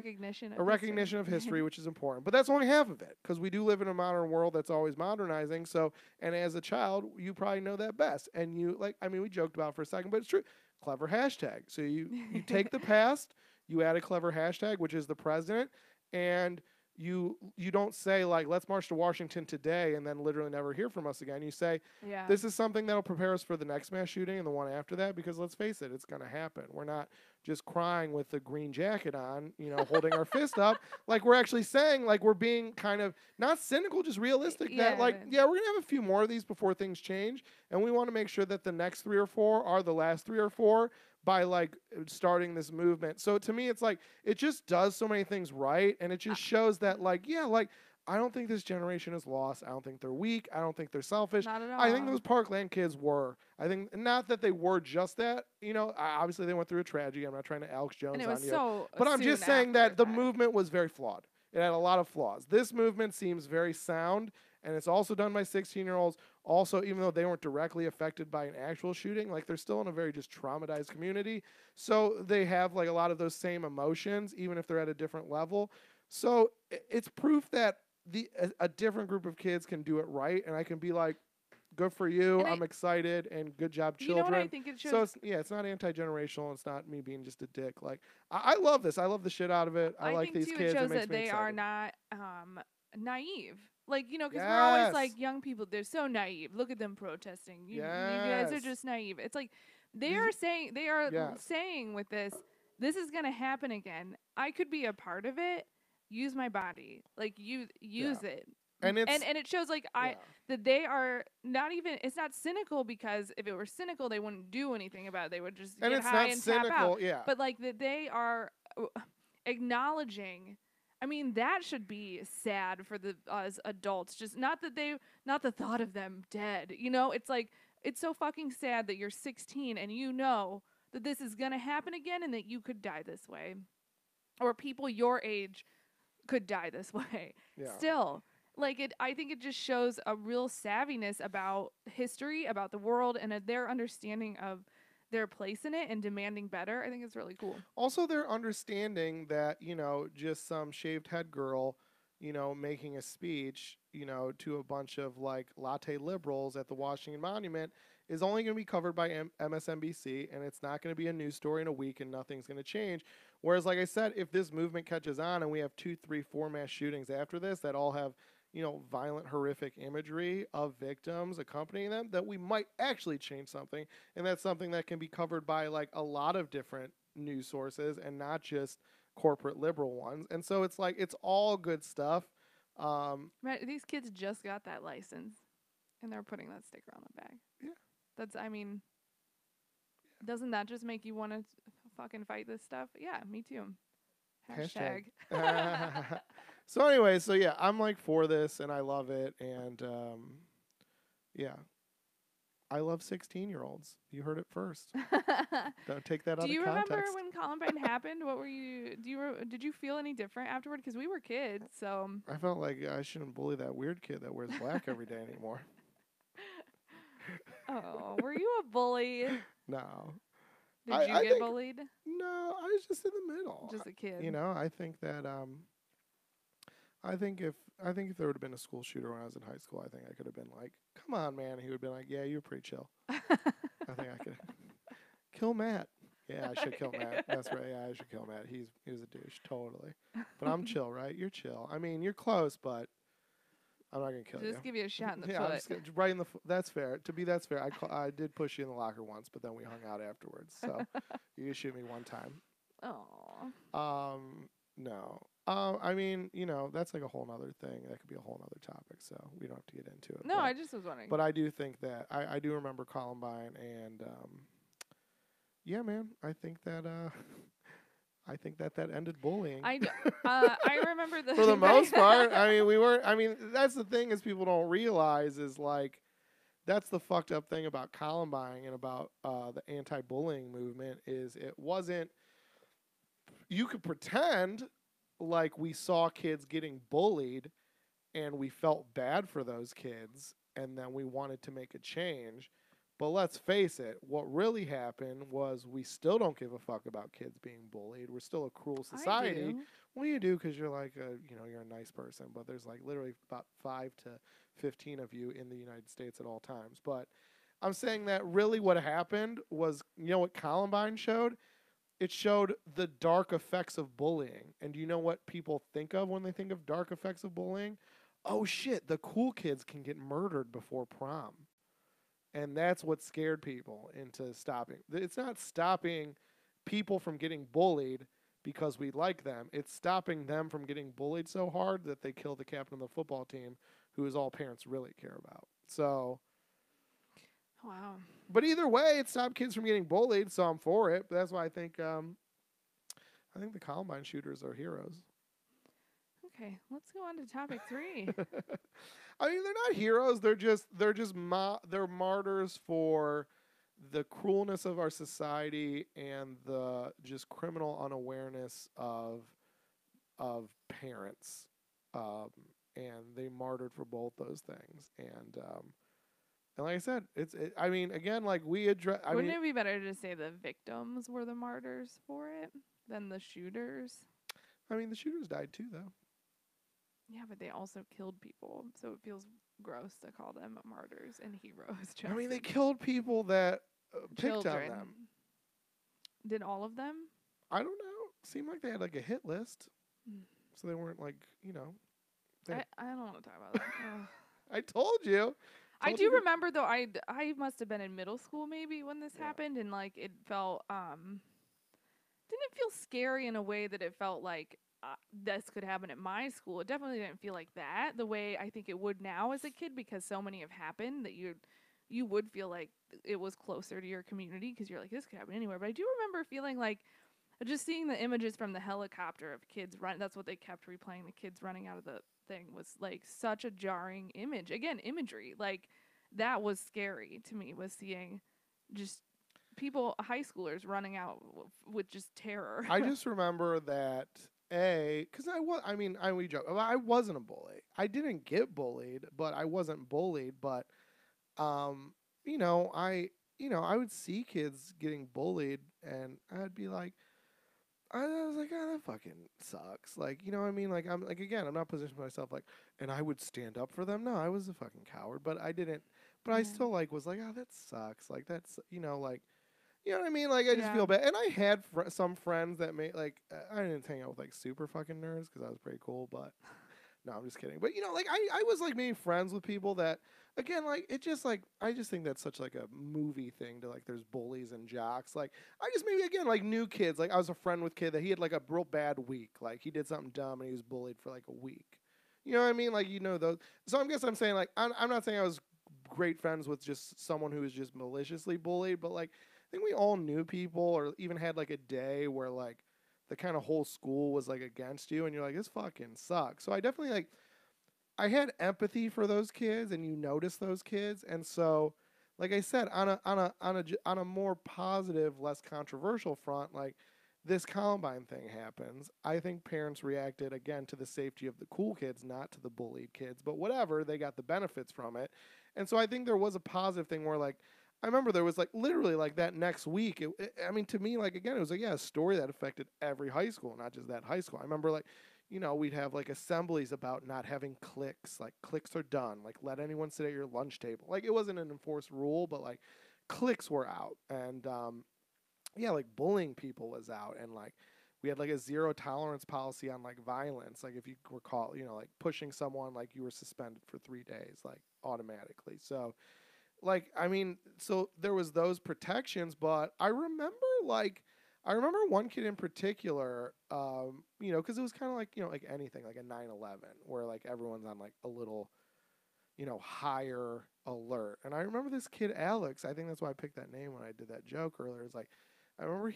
recognition of history, which is important. But that's only half of it, because we do live in a modern world that's always modernizing. So, and as a child, you probably know that best. And we joked about it for a second, but it's true. Clever hashtag. So you take the past, you add a clever hashtag, which is the president, and you don't say like, let's march to Washington today and then literally never hear from us again. You say, Yeah. this is something that'll prepare us for the next mass shooting and the one after that, because let's face it, it's going to happen. We're not just crying with the green jacket on, holding our fist up. Like, we're actually saying, like, we're being kind of not cynical, just realistic that, like, yeah, we're going to have a few more of these before things change. And we want to make sure that the next 3 or 4 are the last 3 or 4 by, like, starting this movement. So to me, it's like, it just does so many things right. And it just shows that, like, yeah, like, I don't think this generation is lost. I don't think they're weak. I don't think they're selfish. Not at all. I think those Parkland kids were. I think not that they were just that. Obviously they went through a tragedy. I'm not trying to Alex Jones and it was on you. so But I'm just saying that the movement movement was very flawed. It had a lot of flaws. This movement seems very sound, and it's also done by 16-year-olds. Also, even though they weren't directly affected by an actual shooting, like, they're still in a very just traumatized community. So they have, like, a lot of those same emotions, even if they're at a different level. So it's proof that a different group of kids can do it right, and I can be like, good for you. I'm excited, and good job, children. You know what I think it shows? So it's not anti-generational. It's not me being just a dick. Like, I love this. I love the shit out of it. I like these kids. It shows makes that me they excited. are not naive. Like, because we're always like, young people, they're so naive. Look at them protesting. You guys are just naive. It's like they are saying with this is gonna happen again. I could be a part of it. Use my body. Like, use it. And it shows like that they are not even. It's not cynical, because if it were cynical, they wouldn't do anything about it. They would just get high and tap out. Yeah. But like that they are acknowledging. I mean, that should be sad for us adults. Just not the thought of them dead. It's like, it's so fucking sad that you're 16 and you know that this is gonna happen again and that you could die this way, or people your age could die this way. Yeah. Still. I think it just shows a real savviness about history, about the world, and their understanding of their place in it and demanding better. I think it's really cool. Also, their understanding that, just some shaved head girl, making a speech, to a bunch of, like, latte liberals at the Washington Monument is only going to be covered by MSNBC, and it's not going to be a news story in a week, and nothing's going to change. Whereas, like I said, if this movement catches on and we have 2, 3, 4 mass shootings after this that all have violent, horrific imagery of victims accompanying them, that we might actually change something. And that's something that can be covered by, like, a lot of different news sources and not just corporate liberal ones. And so it's like, it's all good stuff. These kids just got that license and they're putting that sticker on the back. Yeah. Doesn't that just make you want to fucking fight this stuff? Yeah, me too. Hashtag. So anyway, I'm like for this, and I love it, and I love 16-year-olds. You heard it first. Don't take that out of context. Do you remember when Columbine happened? What were you? Did you feel any different afterward? Because we were kids, so. I felt like I shouldn't bully that weird kid that wears black every day anymore. Oh, were you a bully? No. Did you get bullied? No, I was just in the middle. Just a kid. I think that I think if there would have been a school shooter when I was in high school, I think I could have been like, "Come on, man." He would have been like, "Yeah, you're pretty chill." I think I could kill Matt. Yeah, I should kill Matt. That's right. Yeah, I should kill Matt. He was a douche, totally. But I'm chill, right? You're chill. I mean, you're close, but I'm not gonna kill you. Just give you a shot in the foot. I'm just right in the foot. That's fair. That's fair. I did push you in the locker once, but then we hung out afterwards. So you can shoot me one time. Oh. No. I mean, that's like a whole nother thing. That could be a whole nother topic, so we don't have to get into it. No, I just was wondering. But I do think that I do remember Columbine, and yeah, man, I think that ended bullying. I remember for the most part. I mean, we weren't. I mean, that's the thing is people don't realize is like that's the fucked up thing about Columbine and about the anti-bullying movement is it wasn't. You could pretend like we saw kids getting bullied and we felt bad for those kids and then we wanted to make a change. But let's face it, what really happened was we still don't give a fuck about kids being bullied. We're still a cruel society. I do. Well, you do because you're like you're a nice person, but there's like literally about 5 to 15 of you in the United States at all times. But I'm saying that really what happened was, what Columbine showed? it showed the dark effects of bullying. And do you know what people think of when they think of dark effects of bullying? Oh shit, the cool kids can get murdered before prom. And that's what scared people into stopping. It's not stopping people from getting bullied because we like them. It's stopping them from getting bullied so hard that they kill the captain of the football team, who is all parents really care about. So, wow. But either way, it stopped kids from getting bullied, so I'm for it. But that's why I think the Columbine shooters are heroes. Okay, let's go on to topic 3. I mean, they're not heroes. They're martyrs for the cruelness of our society and the just criminal unawareness of parents. And they martyred for both those things. And like I said, I mean, again, like we address. Wouldn't it be better to say the victims were the martyrs for it than the shooters? I mean, the shooters died too, though. Yeah, but they also killed people, so it feels gross to call them martyrs and heroes. Justin. I mean, they killed people that picked on them. Did all of them? I don't know. Seemed like they had like a hit list, so they weren't like, you know. I don't want to talk about that. I told you. I do remember though. I must have been in middle school maybe when this happened, and like it felt didn't it feel scary in a way that it felt like this could happen at my school. It definitely didn't feel like that the way I think it would now as a kid, because so many have happened that you would feel like it was closer to your community because you're like, this could happen anywhere. But I do remember feeling like just seeing the images from the helicopter of kids run. That's what they kept replaying. The kids running out of the thing was like such a jarring image. Again, imagery, like that was scary to me, was seeing just people, high schoolers running out with just terror. I just remember that because we joke. I wasn't a bully. I didn't get bullied, but I wasn't bullied. But I would see kids getting bullied, and I'd be like, I was like, oh, that fucking sucks. Like, you know what I mean? Like, I'm like, again, I'm not positioning myself like, and I would stand up for them. No, I was a fucking coward, but I didn't. But I still like was like, oh, that sucks. Like, that's like. You know what I mean? Like, I just feel bad. And I had some friends that made, like, I didn't hang out with, like, super fucking nerds because I was pretty cool, but no, I'm just kidding. But, like, I was, like, making friends with people that, again, like, it just, like, I just think that's such, like, a movie thing to, like, there's bullies and jocks. Like, I just maybe, again, like, new kids. Like, I was a friend with a kid that he had, like, a real bad week. Like, he did something dumb and he was bullied for, like, a week. You know what I mean? Like, those. So I guess I'm saying, like, I'm not saying I was great friends with just someone who was just maliciously bullied, but, like, I think we all knew people or even had like a day where like the kind of whole school was like against you and you're like, this fucking sucks. So I definitely like, I had empathy for those kids and you notice those kids. And so, like I said, on a more positive, less controversial front, like this Columbine thing happens. I think parents reacted again to the safety of the cool kids, not to the bullied kids, but whatever, they got the benefits from it. And so I think there was a positive thing where like, I remember there was like literally like that next week. I mean, to me, like again, it was like a story that affected every high school, not just that high school. I remember like, we'd have like assemblies about not having cliques. Like cliques are done. Like let anyone sit at your lunch table. Like it wasn't an enforced rule, but like cliques were out, and like bullying people was out, and like we had like a zero tolerance policy on like violence. Like if you were caught, like pushing someone, like you were suspended for 3 days, like automatically. So. Like, I mean, so there was those protections, but I remember one kid in particular, because it was kind of like, like anything, like a 9/11, where like everyone's on like a little, higher alert. And I remember this kid, Alex, I think that's why I picked that name when I did that joke earlier. It's like, I remember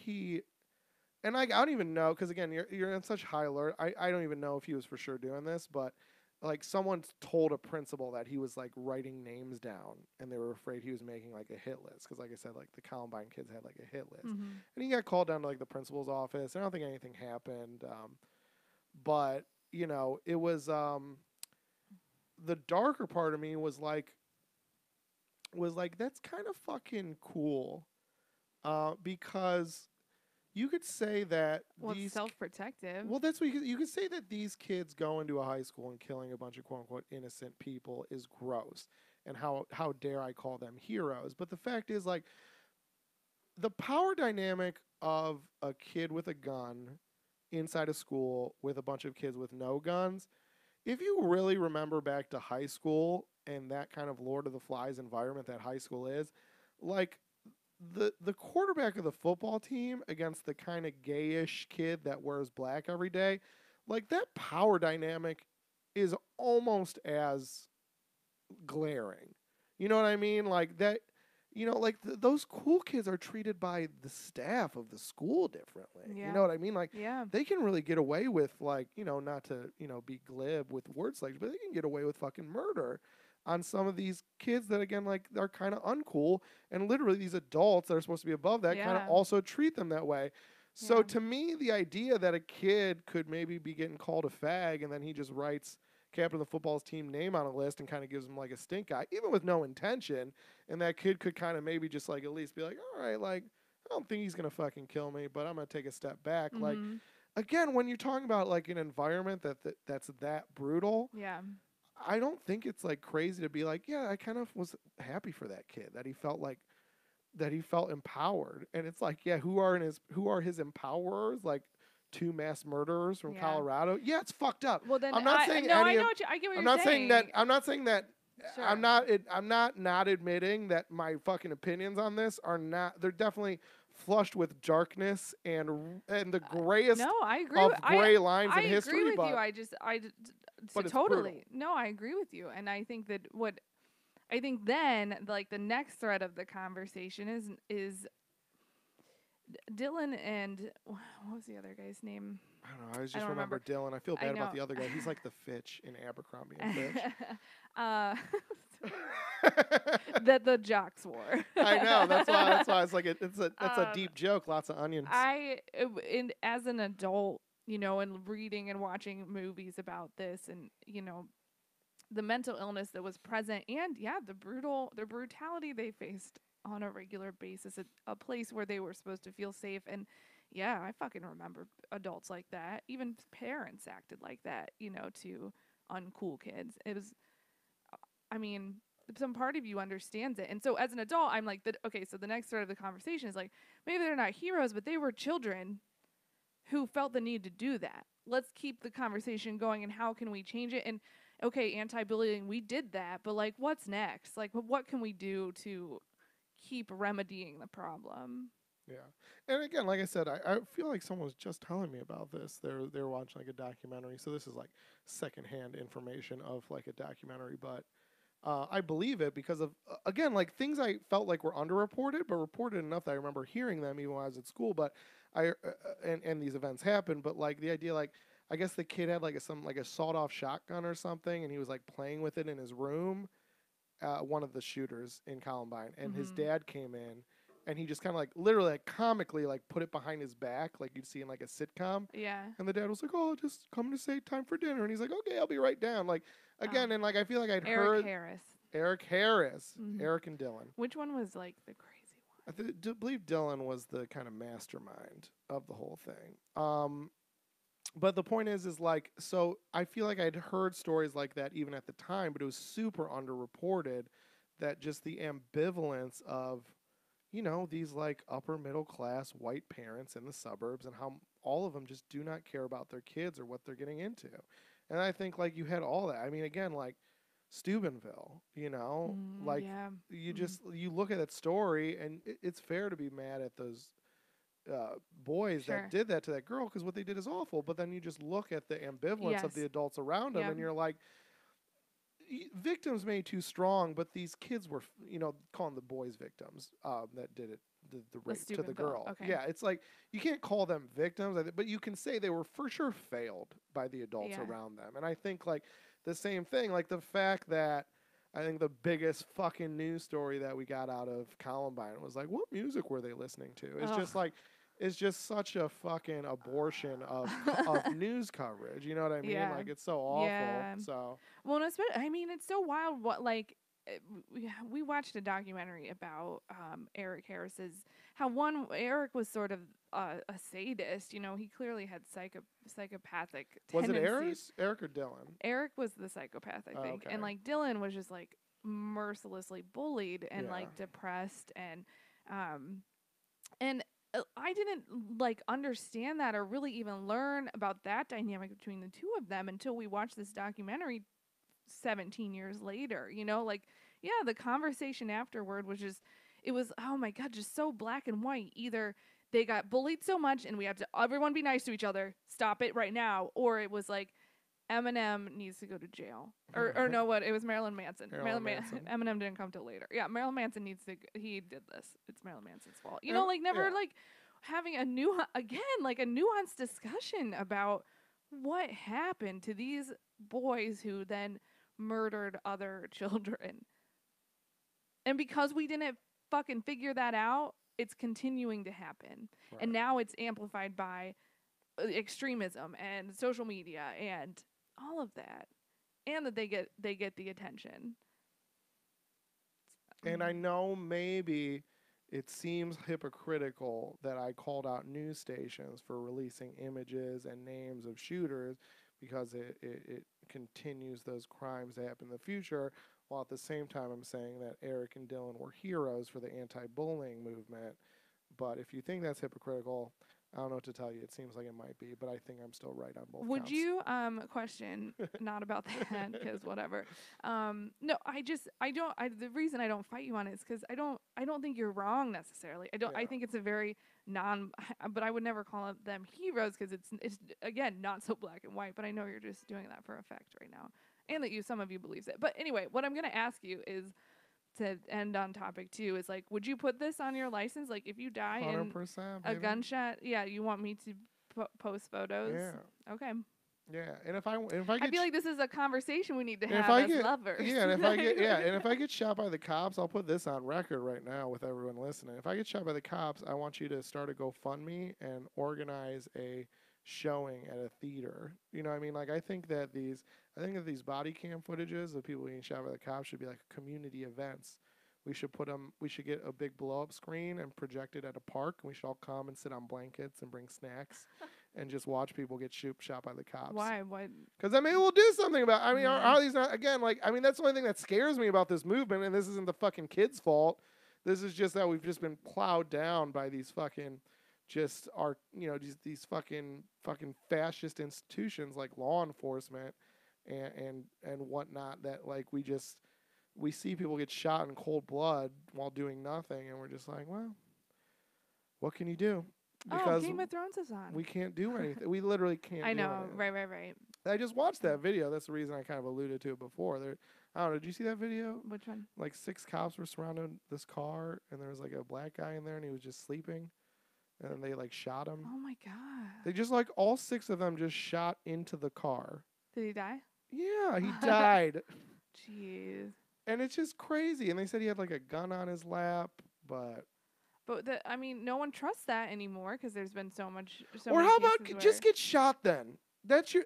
and I don't even know, because again, you're in such high alert. I don't even know if he was for sure doing this, but like someone told a principal that he was like writing names down and they were afraid he was making like a hit list. Cause like I said, like the Columbine kids had like a hit list, and he got called down to like the principal's office. I don't think anything happened. But it was, the darker part of me was like, that's kind of fucking cool. Because you could say that these self-protective. Well, that's what you could say that these kids going to a high school and killing a bunch of quote unquote innocent people is gross, and how dare I call them heroes? But the fact is, like, the power dynamic of a kid with a gun inside a school with a bunch of kids with no guns, if you really remember back to high school and that kind of Lord of the Flies environment that high school is, like the quarterback of the football team against the kind of gayish kid that wears black every day, like that power dynamic is almost as glaring. You know what I mean? Like that, like those cool kids are treated by the staff of the school differently. Yeah. You know what I mean? Like Yeah. they can really get away with, like, not to, be glib with word selection, but they can get away with fucking murder on some of these kids that, again, like, are kind of uncool, and literally these adults that are supposed to be above that kind of also treat them that way. So to me, the idea that a kid could maybe be getting called a fag and then he just writes captain of the football team name on a list and kind of gives him like a stink eye, even with no intention, and that kid could kind of maybe just like at least be like, all right, like, I don't think he's gonna fucking kill me, but I'm gonna take a step back. Mm-hmm. Like, again, when you're talking about like an environment that's that brutal, yeah, I don't think it's like crazy to be like, yeah, I kind of was happy for that kid that he felt empowered. And it's like, yeah, who are his empowerers? Like two mass murderers from Colorado. Yeah, it's fucked up. Well, then I'm not saying no, I know what I get what I'm you're not saying that. I'm not saying that. Sure. I'm not admitting that my fucking opinions on this are not. They're definitely flushed with darkness and the grayest no, I agree of with, gray lines in I history. agree with you. But it's totally brutal. no, I agree with you, and I think that I think then like the next thread of the conversation is Dylan and what was the other guy's name? I don't know. I just remember Dylan. I feel bad about the other guy. He's like the Fitch in Abercrombie and Fitch. That the jocks wore. I know. That's why it's like that's a deep joke. Lots of onions. As an adult, and reading and watching movies about this, and the mental illness that was present, and the brutality they faced on a regular basis at a place where they were supposed to feel safe. And I fucking remember adults like that. Even parents acted like that, to uncool kids. It was, I mean, some part of you understands it. And so as an adult, I'm like, okay, so the next thread of the conversation is like, maybe they're not heroes, but they were children who felt the need to do that. Let's keep the conversation going, and how can we change it? And okay, anti-bullying, we did that, but like, what's next? Like, what can we do to keep remedying the problem? Yeah. And again, like I said, I feel like someone was just telling me about this. They were watching like a documentary, so this is like secondhand information of like a documentary, but I believe it because of, again, like things I felt like were underreported, but reported enough that I remember hearing them even when I was at school. But and these events happened, but like the idea, like, I guess the kid had like a sawed-off shotgun or something, and he was like playing with it in his room. One of the shooters in Columbine, and his dad came in, and he just kind of like literally like comically like put it behind his back, like you'd see in like a sitcom. Yeah. And the dad was like, "Oh, just come to say time for dinner," and he's like, "Okay, I'll be right down." Like again, and like I feel like I'd heard Eric Harris, Eric and Dylan. Which one was like the crazy one? I believe Dylan was the kind of mastermind of the whole thing. But the point is like, so I feel like I'd heard stories like that even at the time, but it was super underreported, that just the ambivalence of, these like upper middle class white parents in the suburbs, and how all of them just do not care about their kids or what they're getting into. And I think like you had all that. I mean, again, like Steubenville, like you look at that story, and it's fair to be mad at those boys that did that to that girl, because what they did is awful. But then you just look at the ambivalence of the adults around them, and you're like, victims may be too strong, but these kids were, calling the boys victims that did it, the rape to the girl. Okay. Yeah, it's like you can't call them victims, but you can say they were for sure failed by the adults around them. And I think like the same thing, like the fact that I think the biggest fucking news story that we got out of Columbine was like, what music were they listening to? It's just like, it's just such a fucking abortion of news coverage. You know what I mean? Like, it's so awful. Yeah. So. Well, I mean, it's so wild. What, like, we watched a documentary about Eric Harris's, how Eric was sort of a sadist. He clearly had psychopathic tendencies. Was it Eric or Dylan? Eric was the psychopath, I think. Okay. And like Dylan was just like mercilessly bullied and like depressed, and I didn't like understand that or really even learn about that dynamic between the two of them until we watched this documentary 17 years later, you know, like, yeah, the conversation afterward was just, it was, oh my God, just so black and white. Either they got bullied so much and we have to, everyone be nice to each other, stop it right now. Or it was like, Eminem needs to go to jail. Or no, what? It was Marilyn Manson. Marilyn Manson. Eminem didn't come till later. Yeah, Marilyn Manson needs to, he did this. It's Marilyn Manson's fault. You know, like never like having a like a nuanced discussion about what happened to these boys who then murdered other children. And because we didn't fucking figure that out, it's continuing to happen. Right. And now it's amplified by extremism and social media and all of that. And that they get the attention. And I know maybe it seems hypocritical that I called out news stations for releasing images and names of shooters because it continues those crimes to happen in the future, while at the same time I'm saying that Eric and Dylan were heroes for the anti-bullying movement. But if you think that's hypocritical, I don't know what to tell you. It seems like it might be, but I think I'm still right on both Would counts. you question, not about that, because whatever. No, the reason I don't fight you on it is because I don't think you're wrong necessarily. I think it's a very but I would never call them heroes because it's again not so black and white. But I know you're just doing that for effect right now, and that some of you believes it. But anyway, what I'm gonna ask you is, to end on topic 2, is like, would you put this on your license? Like, if you die in a gunshot, you want me to post photos? Yeah. Okay. Yeah, and if I feel like this is a conversation we need to have as lovers. Yeah, and if I get shot by the cops, I'll put this on record right now with everyone listening. If I get shot by the cops, I want you to start a GoFundMe and organize a showing at a theater. You know what I mean? Like, I think that these body cam footages of people being shot by the cops should be like community events. We should get a big blow up screen and project it at a park, and we should all come and sit on blankets and bring snacks and just watch people get shot by the cops. Why? What? Because maybe we'll do something about it. I mean, are these not, again, like, I mean, that's the only thing that scares me about this movement, and this isn't the fucking kids' fault. This is just that we've just been plowed down by these fucking these fucking fascist institutions like law enforcement and whatnot, that like we see people get shot in cold blood while doing nothing, and we're just like, well, what can you do? Because Game of Thrones is on. We can't do anything. We literally can't. I know, do right. I just watched that video. That's the reason I kind of alluded to it before. I don't know. Did you see that video? Which one? Like 6 cops were surrounding this car, and there was like a black guy in there, and he was just sleeping. And then they like shot him. Oh my God. They just like all 6 of them just shot into the car. Did he die? Yeah, he died. Jeez. And it's just crazy. And they said he had like a gun on his lap, but no one trusts that anymore because there's been so much. Or how about just get shot then? That's you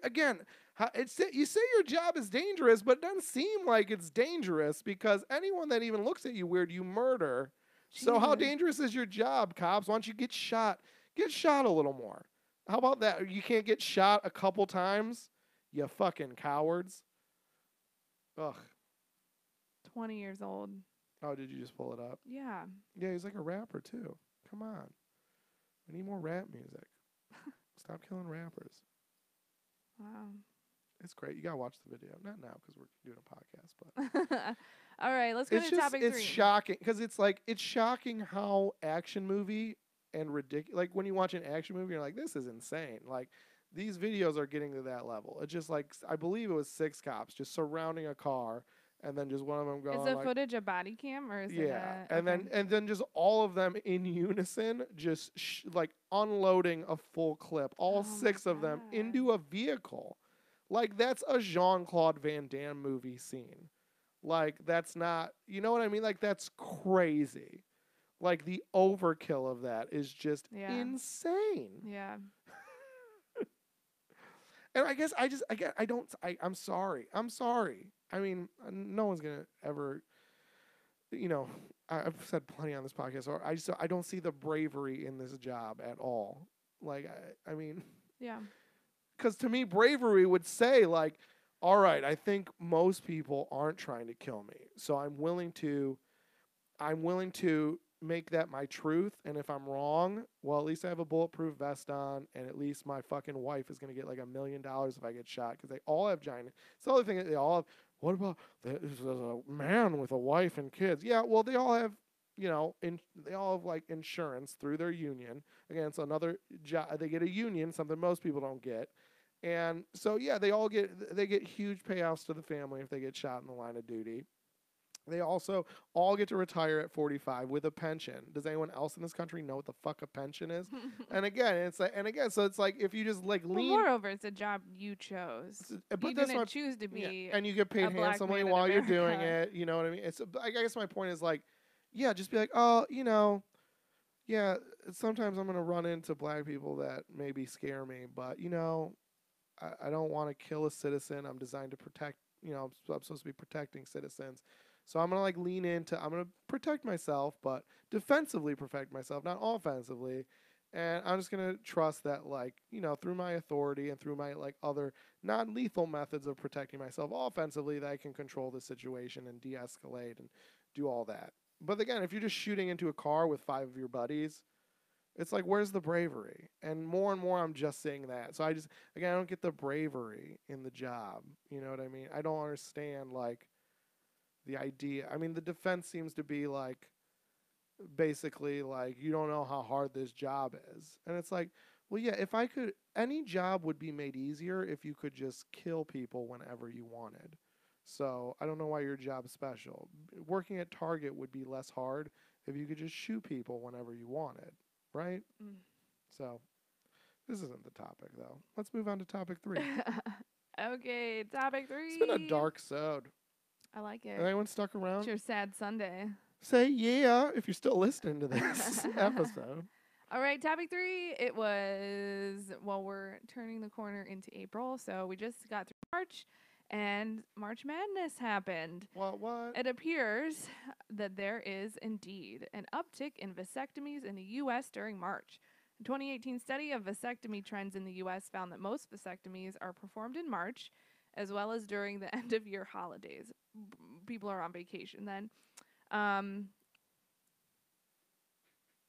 say your job is dangerous, but it doesn't seem like it's dangerous because anyone that even looks at you weird, you murder. Jeez. So how dangerous is your job, cops? Why don't you get shot? Get shot a little more. How about that? You can't get shot a couple times? You fucking cowards. Ugh. 20 years old. Oh, did you just pull it up? Yeah. Yeah, he's like a rapper, too. Come on. We need more rap music. Stop killing rappers. Wow. It's great. You got to watch the video. Not now because we're doing a podcast, but... All right, let's go to topic 3. It's shocking because it's shocking how action movie and ridiculous. Like when you watch an action movie, you're like, this is insane. Like these videos are getting to that level. It's just like, I believe it was 6 cops just surrounding a car, and then just one of them going. Is the footage a body cam or is it? Yeah, and then just all of them in unison, just like unloading a full clip, all 6 of them into a vehicle. Like that's a Jean-Claude Van Damme movie scene. Like, that's not, you know what I mean? Like, that's crazy. Like, the overkill of that is just insane. Yeah. And I guess I'm sorry. I mean, no one's going to ever, I've said plenty on this podcast, or I don't see the bravery in this job at all. Like, I mean. Yeah. Because to me, bravery would say, like, all right, I think most people aren't trying to kill me, so I'm willing to make that my truth, and if I'm wrong, well, at least I have a bulletproof vest on, and at least my fucking wife is gonna get like $1 million if I get shot, because they all have giant. It's the other thing that they all have. What about there's a man with a wife and kids? Yeah, well, they all have, they all have like insurance through their union. Again, it's another job. They get a union, something most people don't get. And so yeah, they get huge payouts to the family if they get shot in the line of duty. They also all get to retire at 45 with a pension. Does anyone else in this country know what the fuck a pension is? And again, so it's like if you just like lean. Well, moreover, it's a job you chose. But you didn't choose to be. Yeah. And you get paid handsomely while you're doing it. You know what I mean? I guess my point is like, yeah, just be like, oh, yeah, sometimes I'm gonna run into black people that maybe scare me, but I don't want to kill a citizen. I'm designed to protect. I'm supposed to be protecting citizens. So I'm going to I'm going to protect myself, but defensively protect myself, not offensively. And I'm just going to trust that, through my authority and through my, other non-lethal methods of protecting myself offensively, that I can control the situation and de-escalate and do all that. But again, if you're just shooting into a car with 5 of your buddies, it's like, where's the bravery? And more I'm just saying that. So I don't get the bravery in the job. You know what I mean? I don't understand, the idea. I mean, the defense seems to be basically you don't know how hard this job is. And it's like, well, yeah, if I could, any job would be made easier if you could just kill people whenever you wanted. So I don't know why your job's special. Working at Target would be less hard if you could just shoot people whenever you wanted, right? Mm. So this isn't the topic, though. Let's move on to topic 3. Okay, topic 3. It's been a dark sode. I like it. Anyone stuck around? It's your sad Sunday. Say yeah if you're still listening to this episode. All right, topic 3. It was, we're turning the corner into April, so we just got through March, and March Madness happened. What? It appears that there is indeed an uptick in vasectomies in the U.S. during March. A 2018 study of vasectomy trends in the U.S. found that most vasectomies are performed in March, as well as during the end-of-year holidays. People are on vacation then.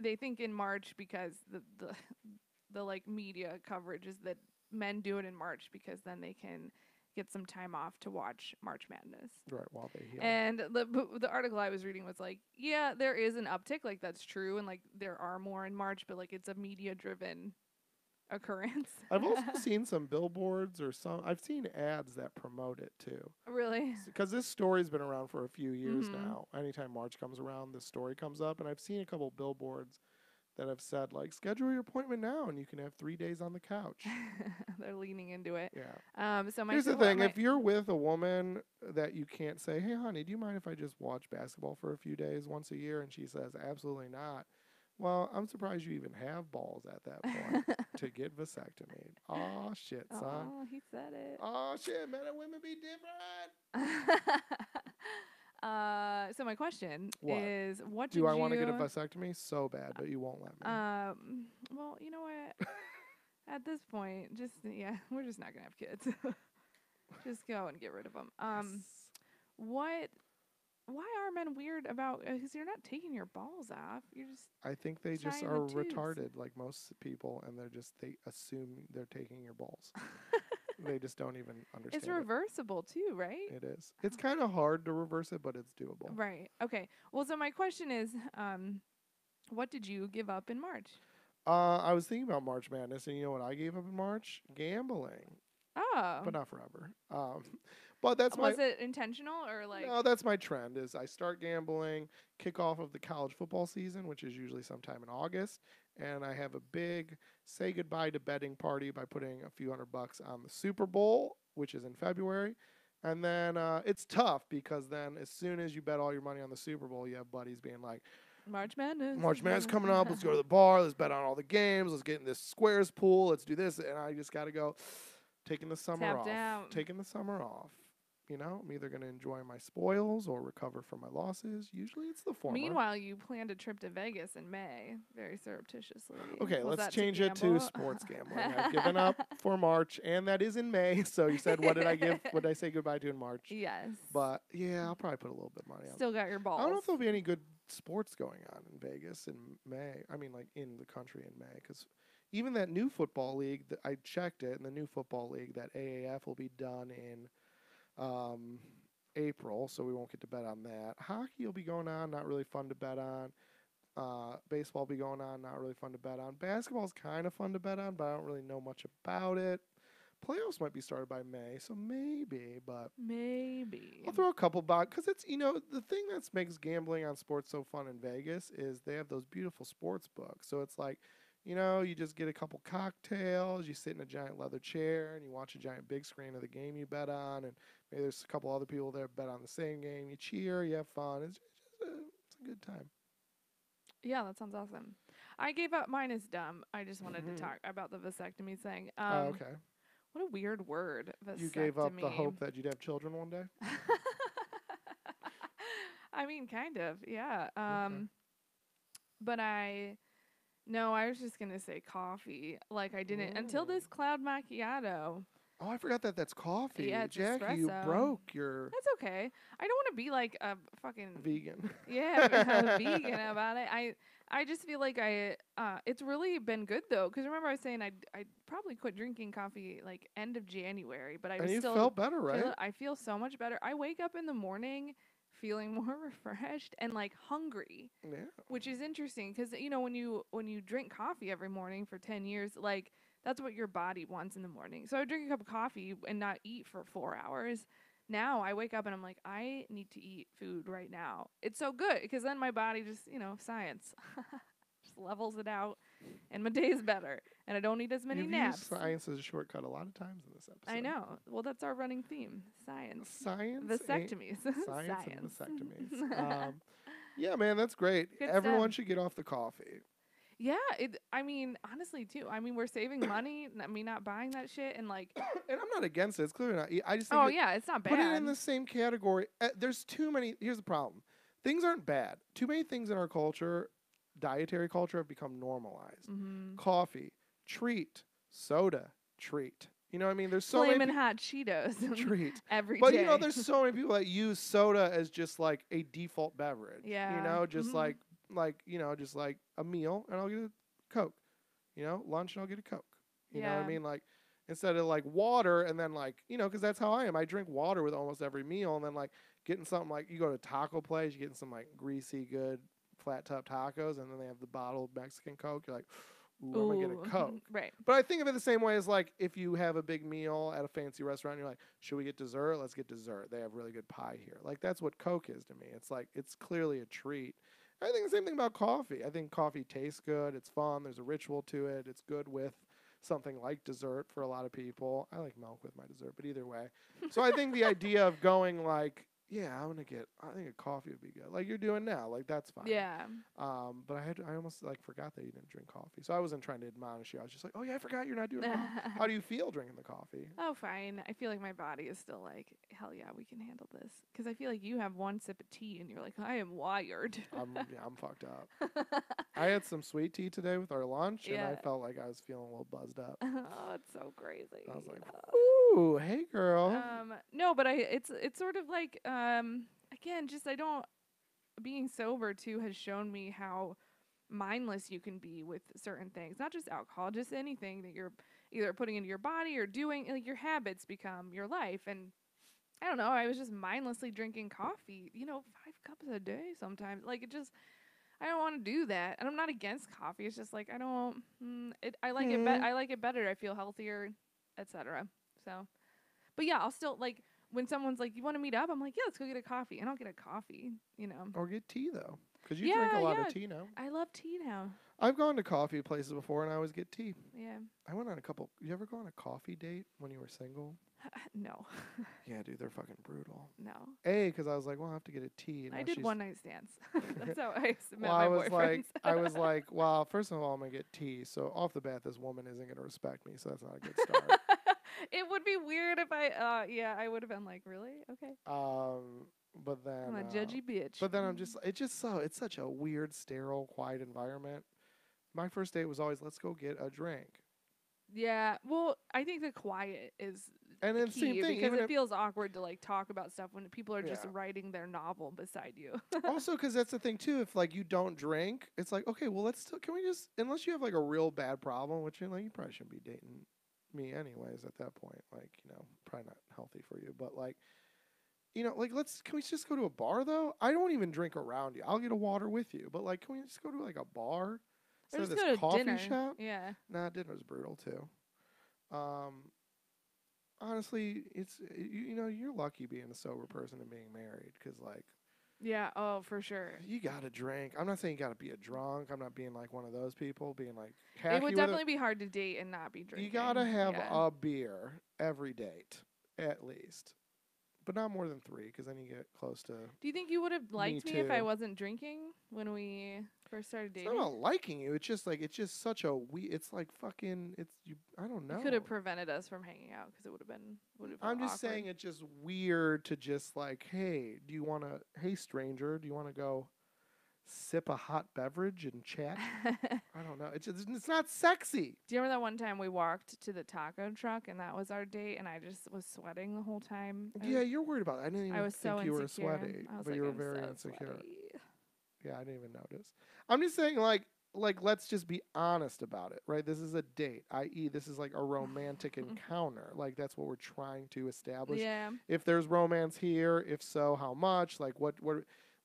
They think in March because the media coverage is that men do it in March because then they can get some time off to watch March Madness. Right, while they heal. And the article I was reading was yeah, there is an uptick, that's true, and there are more in March, but it's a media-driven occurrence. I've also seen some billboards I've seen ads that promote it too. Really? Because this story's been around for a few years now. Anytime March comes around, this story comes up, and I've seen a couple billboards that have said schedule your appointment now and you can have 3 days on the couch. They're leaning into it. Yeah. Here's the thing: if you're with a woman that you can't say, "Hey, honey, do you mind if I just watch basketball for a few days once a year?" and she says, "Absolutely not." Well, I'm surprised you even have balls at that point to get vasectomy. Oh, shit, son. Oh, he said it. Oh, shit, men and women be different. So my question is, what do I want to get a vasectomy so bad, but you won't let me? Well, you know what? At this point, we're just not gonna have kids. Just go and get rid of them. Why are men weird about? Because you're not taking your balls off. You're just. I think they just are retarded, like most people, and they assume they're taking your balls. They just don't even understand. It's reversible too, right? It is. It's kind of hard to reverse it, but it's doable. Right. Okay. Well, so my question is, what did you give up in March? I was thinking about March Madness, and you know what I gave up in March? Gambling. Oh. But not forever. But that's Was it intentional or No, that's my trend. Is I start gambling, kickoff of the college football season, which is usually sometime in August, and I have a big say goodbye to betting party by putting a few $100 on the Super Bowl, which is in February. And then it's tough because then as soon as you bet all your money on the Super Bowl, you have buddies being like, March Madness. March Madness coming up. Let's go to the bar. Let's bet on all the games. Let's get in this squares pool. Let's do this. And I just got to go taking the summer off. Taking the summer off. I'm either going to enjoy my spoils or recover from my losses. Usually it's the former. Meanwhile, you planned a trip to Vegas in May, very surreptitiously. Okay, let's change it to sports gambling. I've given up for March, and that is in May. So you said, what did I give? What did I say goodbye to in March? Yes. But, yeah, I'll probably put a little bit of money on. Still got your balls. I don't know if there'll be any good sports going on in Vegas in May. I mean, like in the country in May, because even that new football league, I checked it, and the new football league, that AAF, will be done in April, so we won't get to bet on that. Hockey will be going on, not really fun to bet on. Baseball will be going on, not really fun to bet on. Basketball is kind of fun to bet on, but I don't really know much about it. Playoffs might be started by May, so maybe, but maybe I'll throw a couple back because it's, the thing that makes gambling on sports so fun in Vegas is they have those beautiful sports books. So it's like, you just get a couple cocktails, you sit in a giant leather chair, and you watch a giant big screen of the game you bet on, and maybe there's a couple other people there bet on the same game. You cheer, you have fun. It's a good time. Yeah, that sounds awesome. I gave up mine is dumb. I just wanted to talk about the vasectomy thing. Okay. What a weird word, vasectomy. You gave up the hope that you'd have children one day? I mean, kind of, yeah. Okay. But I was just going to say coffee. Like, I didn't, until this cloud macchiato. Oh, I forgot that's coffee. Yeah, it's Jackie, espresso. you broke your... That's okay. I don't want to be like a fucking... vegan. Yeah, vegan about it. I just feel like it's really been good though, because remember I was saying I probably quit drinking coffee like end of January, but I was still felt better, right? I feel so much better. I wake up in the morning feeling more refreshed and like hungry, which is interesting because when you drink coffee every morning for 10 years, like that's what your body wants in the morning. So I would drink a cup of coffee and not eat for 4 hours. Now I wake up and I'm like, I need to eat food right now. It's so good because then my body just, science just levels it out and my day is better and I don't need as many You've naps. used science as a shortcut a lot of times in this episode. I know. Well, that's our running theme. Science. Vasectomies. Science. And vasectomies. Yeah, man, that's great. Good Everyone stuff. should get off the coffee. Yeah, I mean, honestly, too. I mean, we're saving money. Not buying that shit and like... And I'm not against it. It's clearly not. I just think it's not bad. Put it in the same category. There's too many... Here's the problem. Things aren't bad. Too many things in our culture, dietary culture, have become normalized. Mm-hmm. Coffee, treat. Soda, treat. You know what I mean? There's so Flamin' many... hot Cheetos. Treat. Every day. But, there's so many people that use soda as just like a default beverage. Yeah. Just like just like a meal, and I'll get a Coke. Lunch and I'll get a Coke. You know what I mean? Like, instead of like water, and then like, because that's how I am. I drink water with almost every meal, and then like getting something like, you go to a taco place, you're getting some like greasy, good flat top tacos, and then they have the bottled Mexican Coke. You're like, ooh, I'm gonna get a Coke. Right. But I think of it the same way as like if you have a big meal at a fancy restaurant, you're like, should we get dessert? Let's get dessert. They have really good pie here. Like, that's what Coke is to me. It's like, it's clearly a treat. I think the same thing about coffee. I think coffee tastes good. It's fun. There's a ritual to it. It's good with something like dessert for a lot of people. I like milk with my dessert, but either way. So I think the idea of going like, I think a coffee would be good. Like you're doing now. Like, that's fine. Yeah. But I almost like forgot that you didn't drink coffee. So I wasn't trying to admonish you. I was just like, oh yeah, I forgot you're not doing coffee. How do you feel drinking the coffee? Oh, fine. I feel like my body is still like, hell yeah, we can handle this. Because I feel like you have one sip of tea and you're like, I am wired. I'm fucked up. I had some sweet tea today with our lunch, and I felt like I was feeling a little buzzed up. Oh, it's so crazy. I was like, ooh, hey girl. No, but it's sort of like, again, just being sober too has shown me how mindless you can be with certain things, not just alcohol, just anything that you're either putting into your body or doing. Like, your habits become your life. And I don't know, I was just mindlessly drinking coffee, 5 cups a day sometimes. Like, I don't want to do that. And I'm not against coffee. It's just like, I don't, I like it I like it better. I feel healthier, etc. So, but yeah, I'll still, like, when someone's like, you want to meet up? I'm like, yeah, let's go get a coffee. And I'll get a coffee, Or get tea, though. Because you drink a lot of tea now. I love tea now. I've gone to coffee places before, and I always get tea. Yeah. I went on a couple. You ever go on a coffee date when you were single? No. Yeah, dude, they're fucking brutal. No. Because I was like, well, I have to get a tea. I did one night stands. That's how I met my boyfriends. I was like, well, first of all, I'm going to get tea. So off the bat, this woman isn't going to respect me. So that's not a good start. It would be weird if I would have been like, really? Okay. But then I'm a judgy bitch. But then it's such a weird, sterile, quiet environment. My first date was always, let's go get a drink. Yeah. Well, I think the quiet is And then same thing, because it feels awkward to like talk about stuff when people are just writing their novel beside you. Also, because that's the thing too. If like you don't drink, it's like, okay, well can we just, unless you have like a real bad problem, which you probably shouldn't be dating me anyways at that point. Like, probably not healthy for you, but like, like can we just go to a bar though? I don't even drink around you. I'll get a water with you, but like, can we just go to like a bar instead of this coffee dinner. shop? Yeah. Nah, dinner's brutal too. Honestly, it's you're lucky being a sober person and being married, because like. Yeah. Oh, for sure. You gotta drink. I'm not saying you gotta be a drunk. I'm not being like one of those people being like hacky. It would definitely be hard to date and not be drinking. You gotta have a beer every date, at least. But not more than 3, because then you get close to. Do you think you would have liked me if I wasn't drinking when we first started dating? It's not about liking you. It's just such a it's like fucking. It's you. I don't know. It could have prevented us from hanging out because it would have been. I'm just saying it's just weird to just like, hey, hey stranger, do you want to go sip a hot beverage and chat? I don't know. It's not sexy. Do you remember that one time we walked to the taco truck and that was our date and I just was sweating the whole time? Yeah, you're worried about it. I didn't even think you were sweaty, but you were very insecure. Sweaty. Yeah, I didn't even notice. I'm just saying, like let's just be honest about it, right? This is a date, i.e., this is like a romantic encounter. Like that's what we're trying to establish. Yeah. If there's romance here, if so, how much? Like what?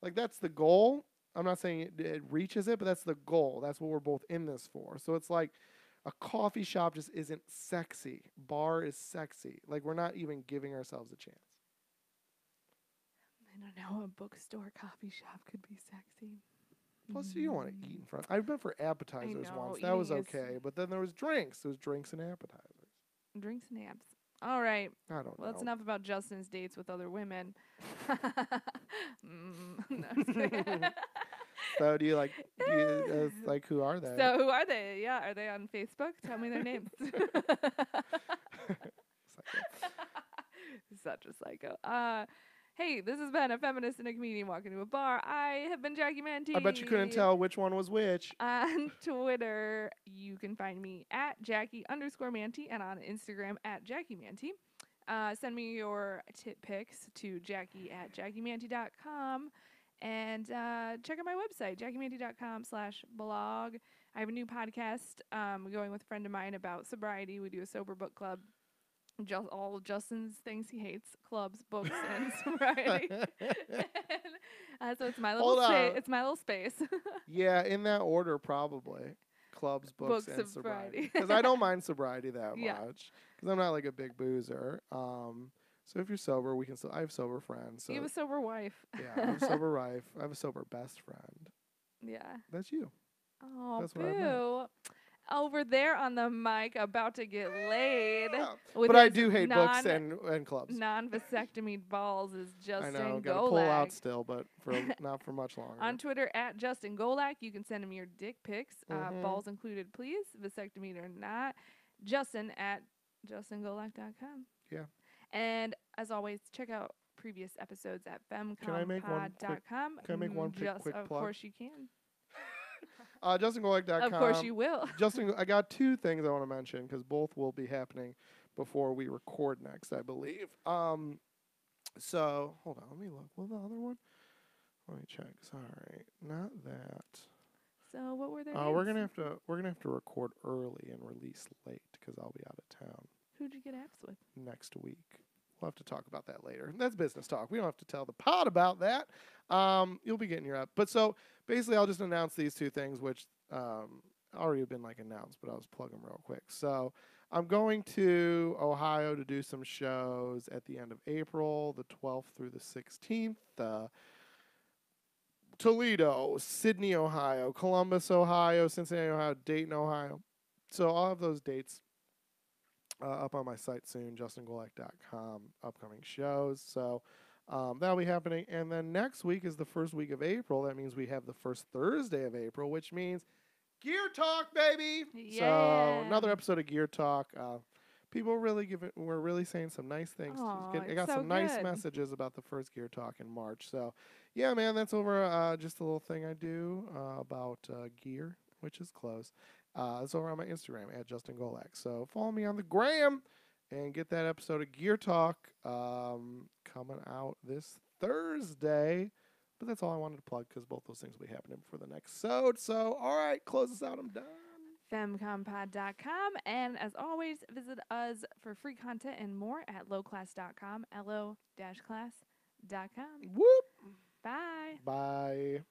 Like that's the goal. I'm not saying it reaches it, but that's the goal. That's what we're both in this for. So it's like a coffee shop just isn't sexy. Bar is sexy. Like we're not even giving ourselves a chance. I don't know. A bookstore coffee shop could be sexy. Plus, you don't want to eat in front. I've been for appetizers once. That was okay. But then there was drinks. There was drinks and appetizers. Drinks and apps. All right. I don't know. Well, that's enough about Justin's dates with other women. No, I'm just kidding. So do you like who are they? So who are they? Yeah, are they on Facebook? Tell me their names. Such a psycho. Hey, this has been a feminist and a comedian walking to a bar. I have been Jackie Manti. I bet you couldn't tell which one was which. On Twitter, you can find me at Jackie_Manti and on Instagram at Jackie Manti. Send me your tit pics to Jackie@JackieManti.com and check out my website, JackieManti.com/blog. I have a new podcast going with a friend of mine about sobriety. We do a sober book club. All of Justin's things he hates: clubs, books, and sobriety. So it's my little space. It's my little space. Yeah, in that order, probably. Clubs, books and sobriety. Because I don't mind sobriety that much. Because I'm not like a big boozer. So if you're sober, I have sober friends. So you have a sober wife. Yeah, I have a sober wife. I have a sober best friend. Yeah. That's you. Oh, that's boo. Over there on the mic, about to get laid. But I do hate books and clubs. Non-vasectomy balls is Justin Golak. I know, gotta pull out still, but not for much longer. On Twitter at Justin Golak, you can send him your dick pics, balls included, please. Vasectomy or not. Justin at JustinGolak.com. Yeah. And as always, check out previous episodes at FemComPod.com. Can I make one quick plug? Of course you can. JustinGolak.com. Of course you will. Justin, I got 2 things I want to mention because both will be happening before we record next, I believe. So hold on, let me look. What was the other one? Let me check. Sorry, not that. So what were their we're gonna have to record early and release late because I'll be out of town. Who'd you get apps with? Next week. We'll have to talk about that later. That's business talk. We don't have to tell the pod about that. You'll be getting your app. But so basically, I'll just announce these 2 things, which already have been like announced, but I'll just plug them real quick. So I'm going to Ohio to do some shows at the end of April, the 12th through the 16th. Toledo, Sydney, Ohio, Columbus, Ohio, Cincinnati, Ohio, Dayton, Ohio. So I'll have those dates up on my site soon, JustinGolak.com, upcoming shows. So that'll be happening. And then next week is the first week of April. That means we have the first Thursday of April, which means Gear Talk, baby. Yeah. So another episode of Gear Talk. People we're really saying some nice things. I got some nice messages about the first Gear Talk in March. So yeah, man, that's over just a little thing I do about gear, which is clothes. It's over on my Instagram at Justin Golak. So follow me on the gram and get that episode of Gear Talk coming out this Thursday. But that's all I wanted to plug because both those things will be happening for the next episode. So, all right, close this out. I'm done. FemComPod.com. And as always, visit us for free content and more at lowclass.com, lo-class.com. Whoop. Bye. Bye.